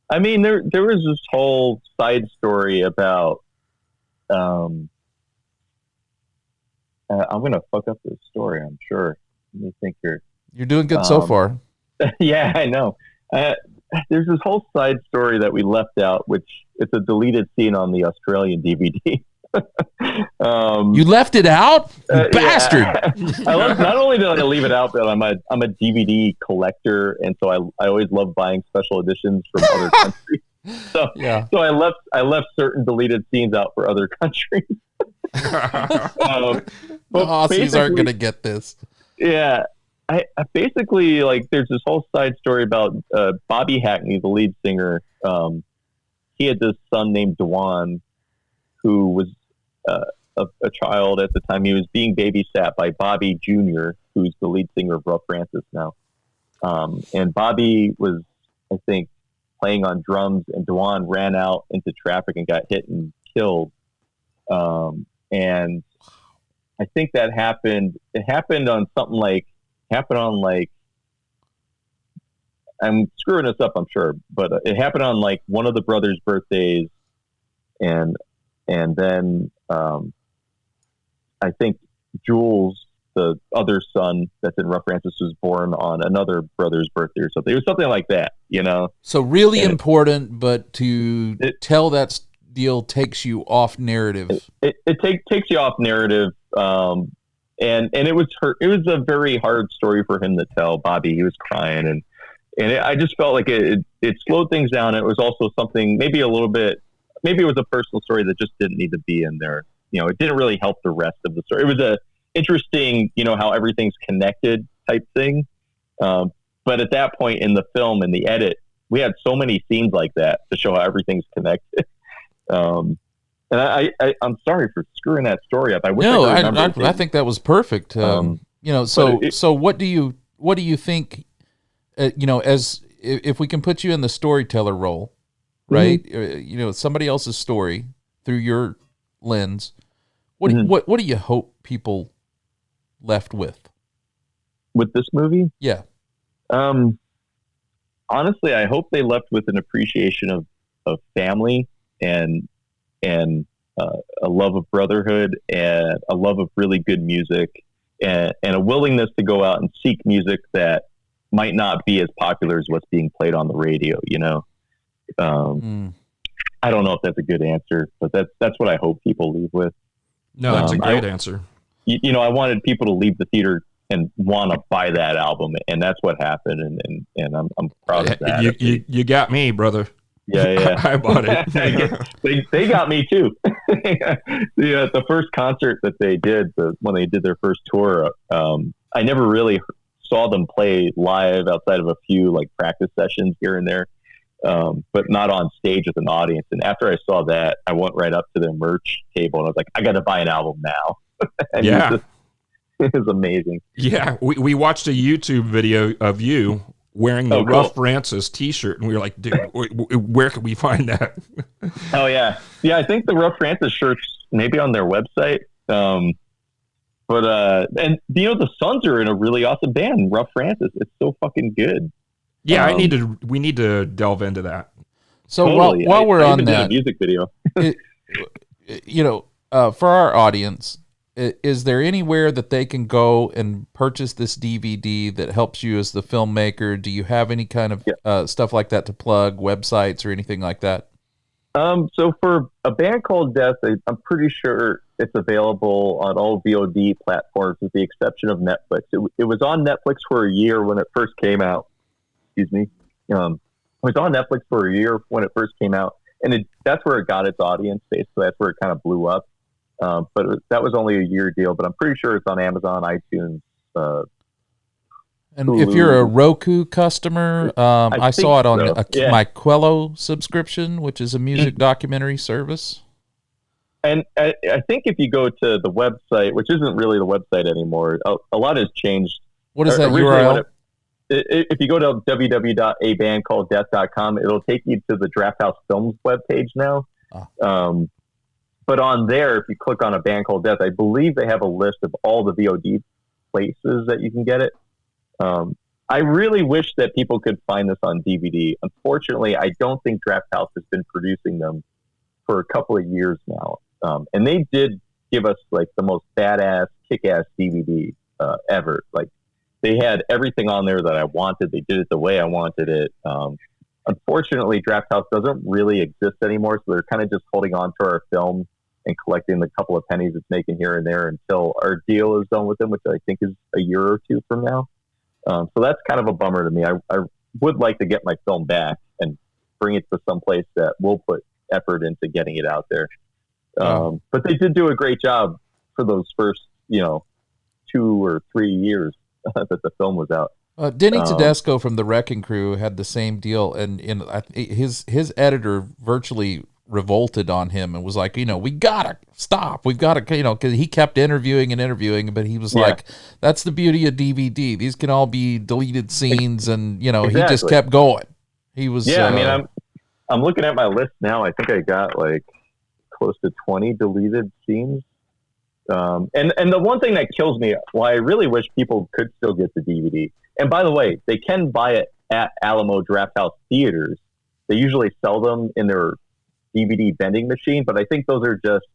I mean, there was this whole side story about, I'm going to fuck up this story, I'm sure. Let me think here. You're doing good so far. Yeah, I know. There's this whole side story that we left out, which it's a deleted scene on the Australian DVD. You left it out, you bastard! Not only did I leave it out, but I'm a DVD collector, and so I always love buying special editions from other countries. So I left certain deleted scenes out for other countries. The Aussies aren't going to get this. Yeah. I basically, like, there's this whole side story about Bobby Hackney, the lead singer. He had this son named Dewan, who was a child at the time. He was being babysat by Bobby Jr., who's the lead singer of Rough Francis now. And Bobby was, I think, playing on drums, and Dewan ran out into traffic and got hit and killed. And I think that happened. It happened on something like. I'm screwing this up, I'm sure, but it happened on like one of the brothers' birthdays, and then I think Jules, the other son that's in Rough Francis, was born on another brother's birthday or something. It was something like that, So really important, but to tell that deal takes you off narrative. It takes you off narrative. And it was a very hard story for him to tell. Bobby, he was crying, and I just felt like it slowed things down. It was also something, maybe it was a personal story that just didn't need to be in there. It didn't really help the rest of the story. It was a interesting, how everything's connected type thing. But at that point in the film, in the edit, we had so many scenes like that to show how everything's connected. And I'm sorry for screwing that story up. I think that was perfect. So what do you think? As if we can put you in the storyteller role, right? Mm-hmm. Somebody else's story through your lens. What do you hope people left with this movie? Yeah. Honestly, I hope they left with an appreciation of family and a love of brotherhood and a love of really good music and a willingness to go out and seek music that might not be as popular as what's being played on the radio, I don't know if that's a good answer, but that's what I hope people leave with. No, that's a great answer. I wanted people to leave the theater and want to buy that album, and that's what happened, and I'm proud of that. You got me, brother. Yeah. I bought it. They got me too. The first concert that they did, when they did their first tour, I never really saw them play live outside of a few like practice sessions here and there, but not on stage with an audience. And after I saw that, I went right up to their merch table and I was like, I got to buy an album now. Yeah, it was amazing. Yeah, we watched a YouTube video of you wearing the Rough Francis T-shirt, and we were like, dude, where can we find that? Oh yeah. I think the Rough Francis shirt's maybe on their website. And the Sons are in a really awesome band, Rough Francis. It's so fucking good. Yeah, we need to delve into that. So totally. while we're on that, a music video, for our audience, is there anywhere that they can go and purchase this DVD that helps you as the filmmaker? Do you have any kind of stuff like that to plug, websites or anything like that? So for a band called Death, I'm pretty sure it's available on all VOD platforms with the exception of Netflix. It was on Netflix for a year when it first came out. Excuse me. It was on Netflix for a year when it first came out, and that's where it got its audience base. So that's where it kind of blew up. But that was only a year deal, but I'm pretty sure it's on Amazon, iTunes. And Hulu. If you're a Roku customer, I saw it on my Quello subscription, which is a music documentary service. And I think if you go to the website, which isn't really the website anymore, a lot has changed. What is that Originally, URL? If you go to www.abandcalleddeath.com, it'll take you to the Draft House Films webpage now. But on there, if you click on A Band Called Death, I believe they have a list of all the VOD places that you can get it. I really wish that people could find this on DVD. Unfortunately, I don't think Draft House has been producing them for a couple of years now. And they did give us like the most badass, kick-ass DVD ever. Like, they had everything on there that I wanted. They did it the way I wanted it. Unfortunately, Draft House doesn't really exist anymore, so they're kind of just holding on to our film and collecting the couple of pennies it's making here and there until our deal is done with them, which I think is a year or two from now. So that's kind of a bummer to me. I would like to get my film back and bring it to some place that will put effort into getting it out there. But they did do a great job for those first, 2 or 3 years that the film was out. Denny Tedesco from the Wrecking Crew had the same deal, and his editor virtually revolted on him and was like, we gotta stop. We've got to, because he kept interviewing, but he was like, that's the beauty of DVD. These can all be deleted scenes, and he just kept going. He was. Yeah, I mean, I'm looking at my list now. I think I got like close to 20 deleted scenes. And the one thing that kills me, why I really wish people could still get the DVD. And by the way, they can buy it at Alamo Drafthouse theaters. They usually sell them in their DVD vending machine, but I think those are just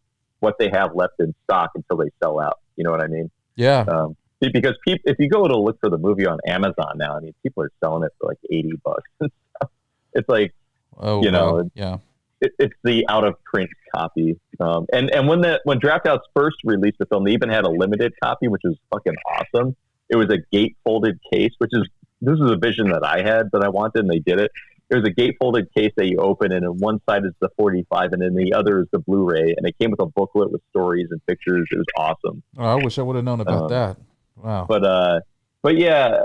what they have left in stock until they sell out. You know what I mean? Yeah. Because if you go to look for the movie on Amazon now, I mean, people are selling it for like $80 and stuff. It's like, yeah. It's the out of print copy. And when Draft House first released the film, they even had a limited copy, which was fucking awesome. It was a gate folded case, this is a vision that I had that I wanted, and they did it. It was a gate folded case that you open, and on one side is the 45, and then the other is the Blu-ray, and it came with a booklet with stories and pictures. It was awesome. Oh, I wish I would have known about that. Wow. But yeah,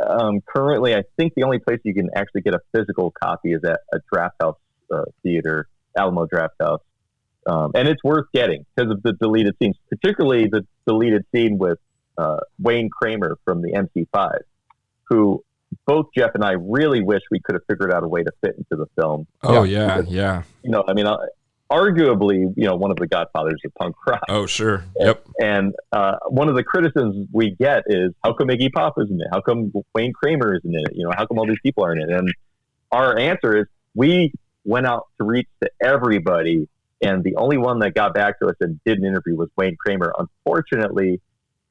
currently I think the only place you can actually get a physical copy is at a Draft House theater, Alamo Draft House. And it's worth getting because of the deleted scenes, particularly the deleted scene with Wayne Kramer from the MC5, who both Jeff and I really wish we could have figured out a way to fit into the film. Oh, yeah. I mean, arguably, one of the godfathers of punk rock. Oh, sure. Yep. And one of the criticisms we get is, how come Iggy Pop isn't in it? How come Wayne Kramer isn't in it? How come all these people aren't in it? And our answer is, we went out to reach to everybody, and the only one that got back to us and did an interview was Wayne Kramer. Unfortunately,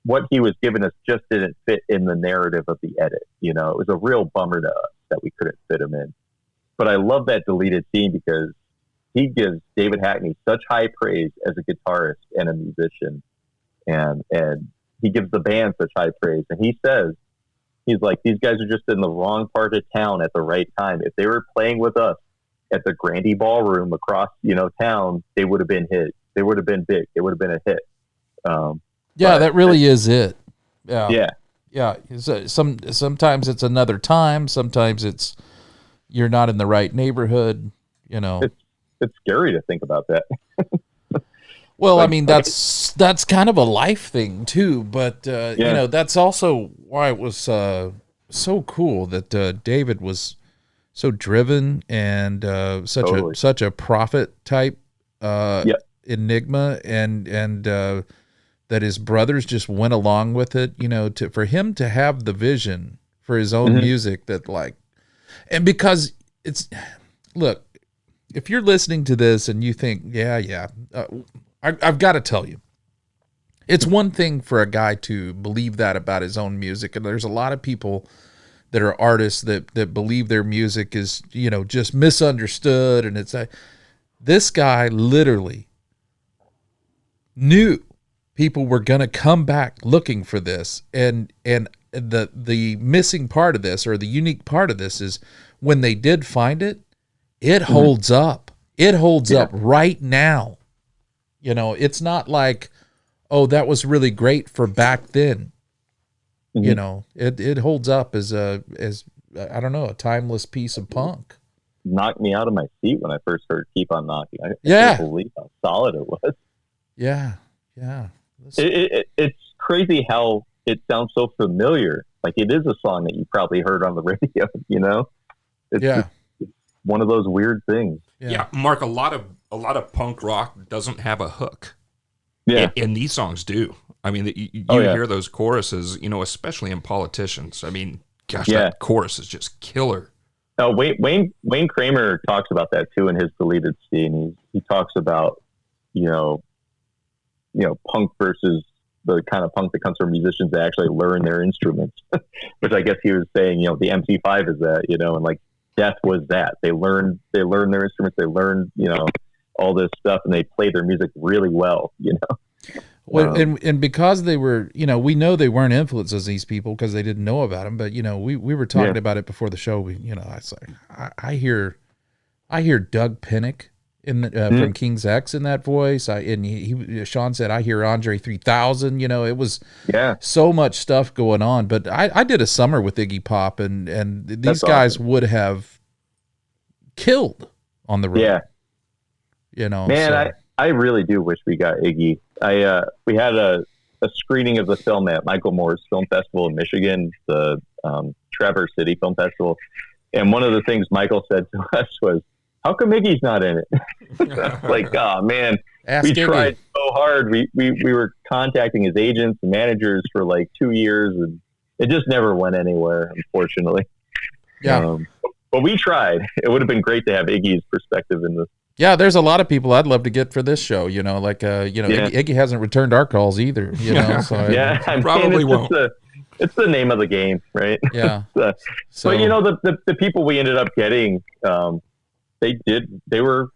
what he was giving us just didn't fit in the narrative of the edit. It was a real bummer to us that we couldn't fit him in. But I love that deleted scene because he gives David Hackney such high praise as a guitarist and a musician. And he gives the band such high praise. And he says, he's like, these guys are just in the wrong part of town at the right time. If they were playing with us at the Grandy Ballroom across, town, they would have been hit. They would have been big. They would have been a hit. That really is it. Yeah. Yeah. Sometimes it's another time. Sometimes it's you're not in the right neighborhood. It's scary to think about that. Well, I mean, that's kind of a life thing too. But that's also why it was so cool that David was so driven and such a prophet type enigma, and that his brothers just went along with it. For him to have the vision for his own music, and because look, if you're listening to this and you think, I've got to tell you, it's one thing for a guy to believe that about his own music, and there's a lot of people that are artists that believe their music is, just misunderstood. And this guy literally knew people were going to come back looking for this. And the missing part of this, or the unique part of this, is when they did find it, it holds up. It holds up right now. It's not like, oh, that was really great for back then. It holds up as a timeless piece of punk. Knocked me out of my seat when I first heard "Keep on Knocking." I can't believe how solid it was. Yeah. It's crazy how it sounds so familiar. Like it is a song that you probably heard on the radio, you know? It's Yeah. it's one of those weird things. Yeah, Mark, a lot of punk rock doesn't have a hook. Yeah. And these songs do. I mean, you yeah. hear those choruses, especially in Politicians. I mean, gosh, Yeah. that chorus is just killer. Wayne Kramer talks about that too in his Deleted Scene. He talks about, punk versus the kind of punk that comes from musicians that actually learn their instruments, which I guess he was saying, the MC5 is that, and like Death was that. They learned their instruments. They learned, all this stuff, and they played their music really well, Well, and because they were, we know they weren't influences, these people, because they didn't know about them. But we were talking about it before the show. I hear Doug Pinnick from King's X in that voice. Sean said I hear Andre 3000. It was so much stuff going on. But I did a summer with Iggy Pop, and these guys would have killed on the road. Yeah, man, I really do wish we got Iggy. We had a screening of the film at Michael Moore's Film Festival in Michigan, the Traverse City Film Festival. And one of the things Michael said to us was, how come Iggy's not in it? Like, oh man, we tried so hard. We were contacting his agents and managers for like 2 years, and it just never went anywhere, unfortunately. Yeah. But we tried. It would have been great to have Iggy's perspective in this. Yeah, there's a lot of people I'd love to get for this show. Iggy hasn't returned our calls either. So probably won't. It's the name of the game, right? Yeah. But the people we ended up getting, they were,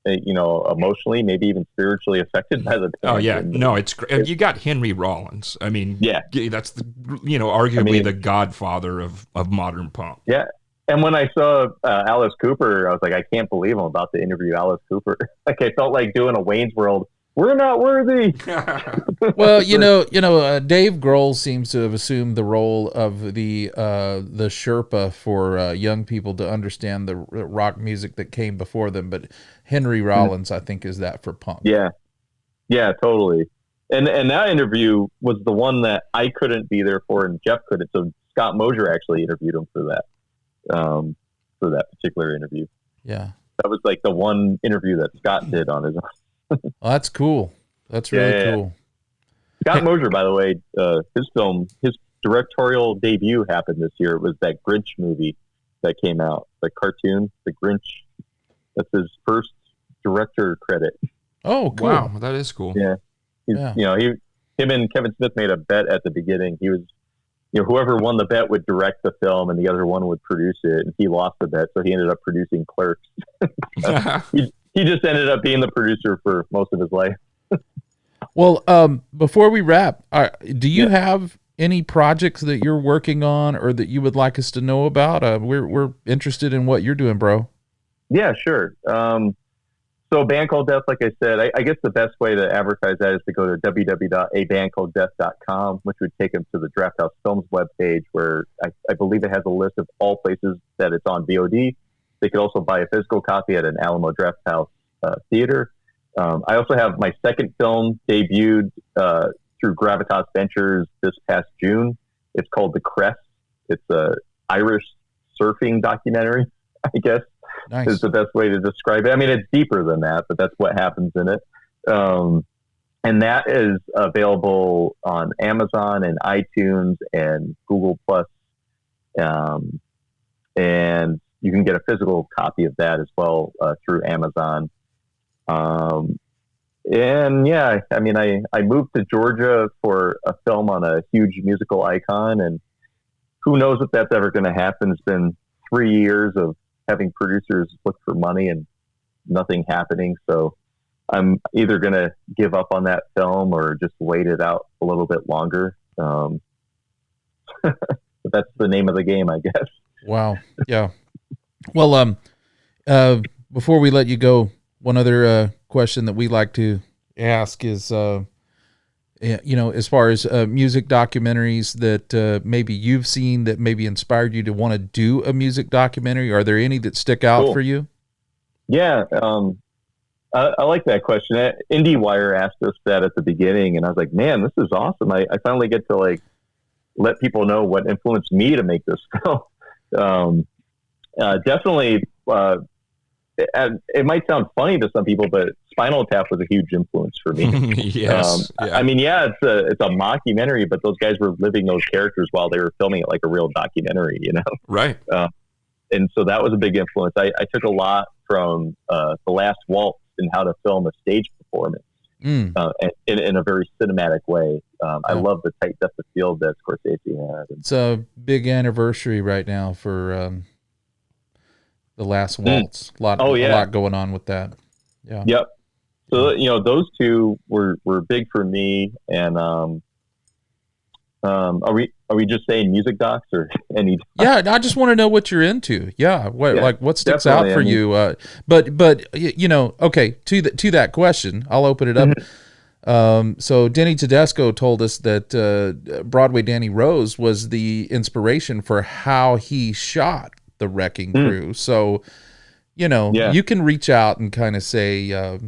emotionally, maybe even spiritually affected by the band. Oh yeah, no, it's great. You got Henry Rollins. I mean, that's arguably the godfather of modern punk. Yeah. And when I saw Alice Cooper, I was like, I can't believe I'm about to interview Alice Cooper. Like, I felt like doing a Wayne's World. We're not worthy. Well, Dave Grohl seems to have assumed the role of the Sherpa for young people to understand the rock music that came before them. But Henry Rollins, I think, is that for punk. Yeah, totally. And that interview was the one that I couldn't be there for, and Jeff couldn't. So Scott Mosier actually interviewed him for that. For that particular interview. Yeah. That was like the one interview that Scott did on his own. Well, that's cool. That's really cool. Scott Mosier, by the way, his directorial debut happened this year. It was that Grinch movie that came out, the cartoon, The Grinch. That's his first director credit. Oh, cool. Wow, that is cool. Yeah. Him and Kevin Smith made a bet at the beginning. He was, whoever won the bet would direct the film and the other one would produce it. And he lost the bet, so he ended up producing Clerks. He just ended up being the producer for most of his life. Well, before we wrap, do you have any projects that you're working on or that you would like us to know about? We're interested in what you're doing, bro. Yeah, sure. So A Band Called Death, like I said, I guess the best way to advertise that is to go to www.abandcalleddeath.com, which would take them to the Draft House Films webpage, where I believe it has a list of all places that it's on VOD. They could also buy a physical copy at an Alamo Draft House theater. I also have my second film debuted through Gravitas Ventures this past June. It's called The Crest. It's a Irish surfing documentary, I guess. Nice. Is the best way to describe it. I mean, it's deeper than that, but that's what happens in it. And that is available on Amazon and iTunes and Google Plus. And you can get a physical copy of that as well through Amazon. And yeah, I mean, I moved to Georgia for a film on a huge musical icon, and who knows if that's ever going to happen. It's been 3 years of having producers look for money and nothing happening. So I'm either going to give up on that film or just wait it out a little bit longer. But that's the name of the game, I guess. Wow. Yeah. Well, before we let you go, one other question that we like to ask is, as far as music documentaries that maybe you've seen that maybe inspired you to want to do a music documentary, are there any that stick out for you? Yeah. I like that question. IndieWire asked us that at the beginning, and I was like, man, this is awesome. I finally get to like let people know what influenced me to make this film. Um, Definitely, it might sound funny to some people, but Spinal Tap was a huge influence for me. Yes. Yeah. I mean, yeah, it's a mockumentary, but those guys were living those characters while they were filming it like a real documentary, you know? Right. And so that was a big influence. I took a lot from The Last Waltz and how to film a stage performance in a very cinematic way. I love the tight depth of field that Scorsese had. It's a big anniversary right now for The Last Waltz. A lot going on with that. Yeah. Yep. So those two were big for me. And are we just saying music docs or any? Yeah, I just want to know what you're into. Yeah, what sticks out for you? But okay. To that question, I'll open it up. So Denny Tedesco told us that Broadway Danny Rose was the inspiration for how he shot The Wrecking Crew. So, you can reach out and kind of say, I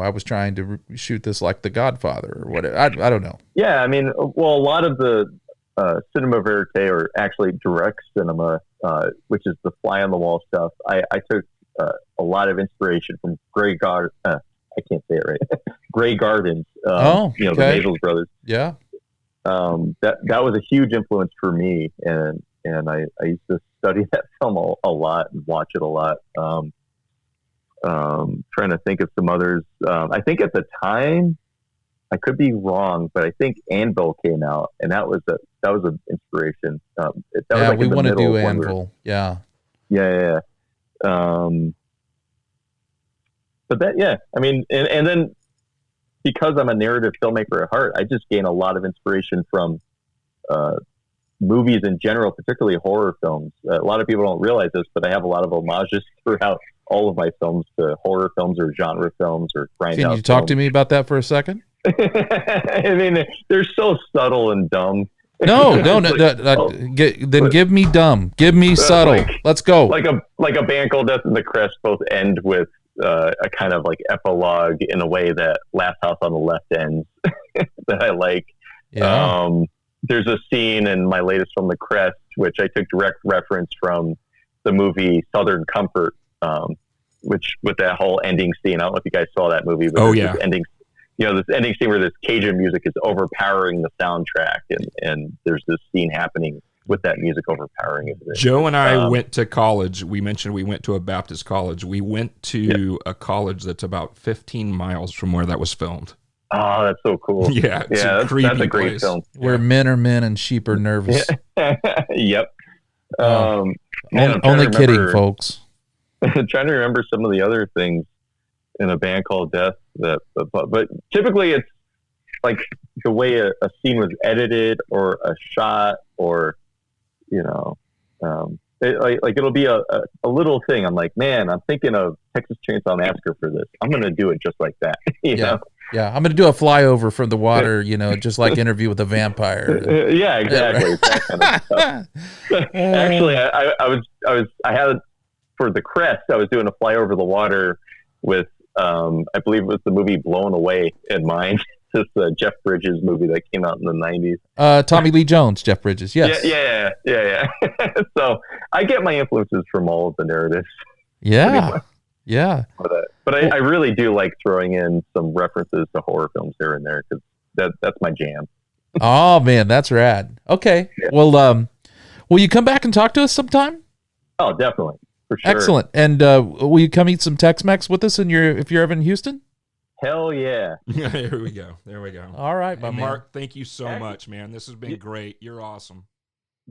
was trying to shoot this like The Godfather or whatever. I don't know. Yeah, I mean, well, a lot of the cinema verite, or actually direct cinema, which is the fly on the wall stuff, I took a lot of inspiration from Grey Gardens. I can't say it right. Grey Gardens. The Maysles brothers. Yeah. That was a huge influence for me, and I used to study that film a lot and watch it a lot. Trying to think of some others. I think at the time, I could be wrong, but I think Anvil came out, and that was an inspiration. We want to do Anvil. Yeah. But that, I mean, and then because I'm a narrative filmmaker at heart, I just gain a lot of inspiration from movies in general, particularly horror films. A lot of people don't realize this, but I have a lot of homages throughout all of my films to horror films or genre films or grindhouse. Can you talk to me about that for a second? I mean, they're so subtle and dumb. No. Then give me dumb. Give me subtle. Let's go. Like a band called Death and the Crest both end with a kind of like epilogue in a way that Last House on the Left ends that I like. Yeah. There's a scene in my latest film, The Crest, which I took direct reference from the movie Southern Comfort, which with that whole ending scene. I don't know if you guys saw that movie. But this ending scene where this Cajun music is overpowering the soundtrack, and there's this scene happening with that music overpowering it. Joe and I went to college. We mentioned we went to a Baptist college. We went to a college that's about 15 miles from where that was filmed. Oh, that's so cool. Yeah, that's a great film. Where men are men and sheep are nervous. Yep. Only kidding, folks. I'm trying to remember some of the other things in A Band Called Death. But typically it's like the way a scene was edited or a shot or, it'll be a little thing. I'm like, man, I'm thinking of Texas Chainsaw Massacre for this. I'm going to do it just like that. You know? Yeah, I'm going to do a flyover from the water, just like Interview with a Vampire. Yeah, exactly. That kind of stuff. Actually, I had for The Crest, I was doing a flyover the water with, I believe it was the movie Blown Away in mind. This Jeff Bridges movie that came out in the 90s. Tommy Lee Jones, Jeff Bridges. Yes. Yeah. So I get my influences from all of the narratives. Yeah. Yeah. But I really do like throwing in some references to horror films here and there because that's my jam. Oh man, that's rad. Okay. Yeah. Well, will you come back and talk to us sometime? Oh, definitely. For sure. Excellent. And will you come eat some Tex-Mex with us if you're ever in Houston? Hell yeah. There we go. All right, my man. Mark, thank you so much, man. This has been great. You're awesome.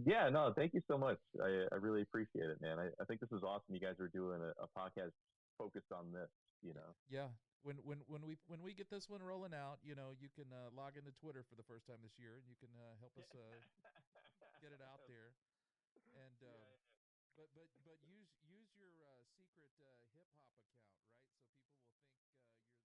Yeah, no, thank you so much. I really appreciate it, man. I think this is awesome. You guys are doing a podcast focused on this, Yeah. When we get this one rolling out, you can log into Twitter for the first time this year, and you can help us get it out there. And but use your secret hip hop account, right? So people will think you're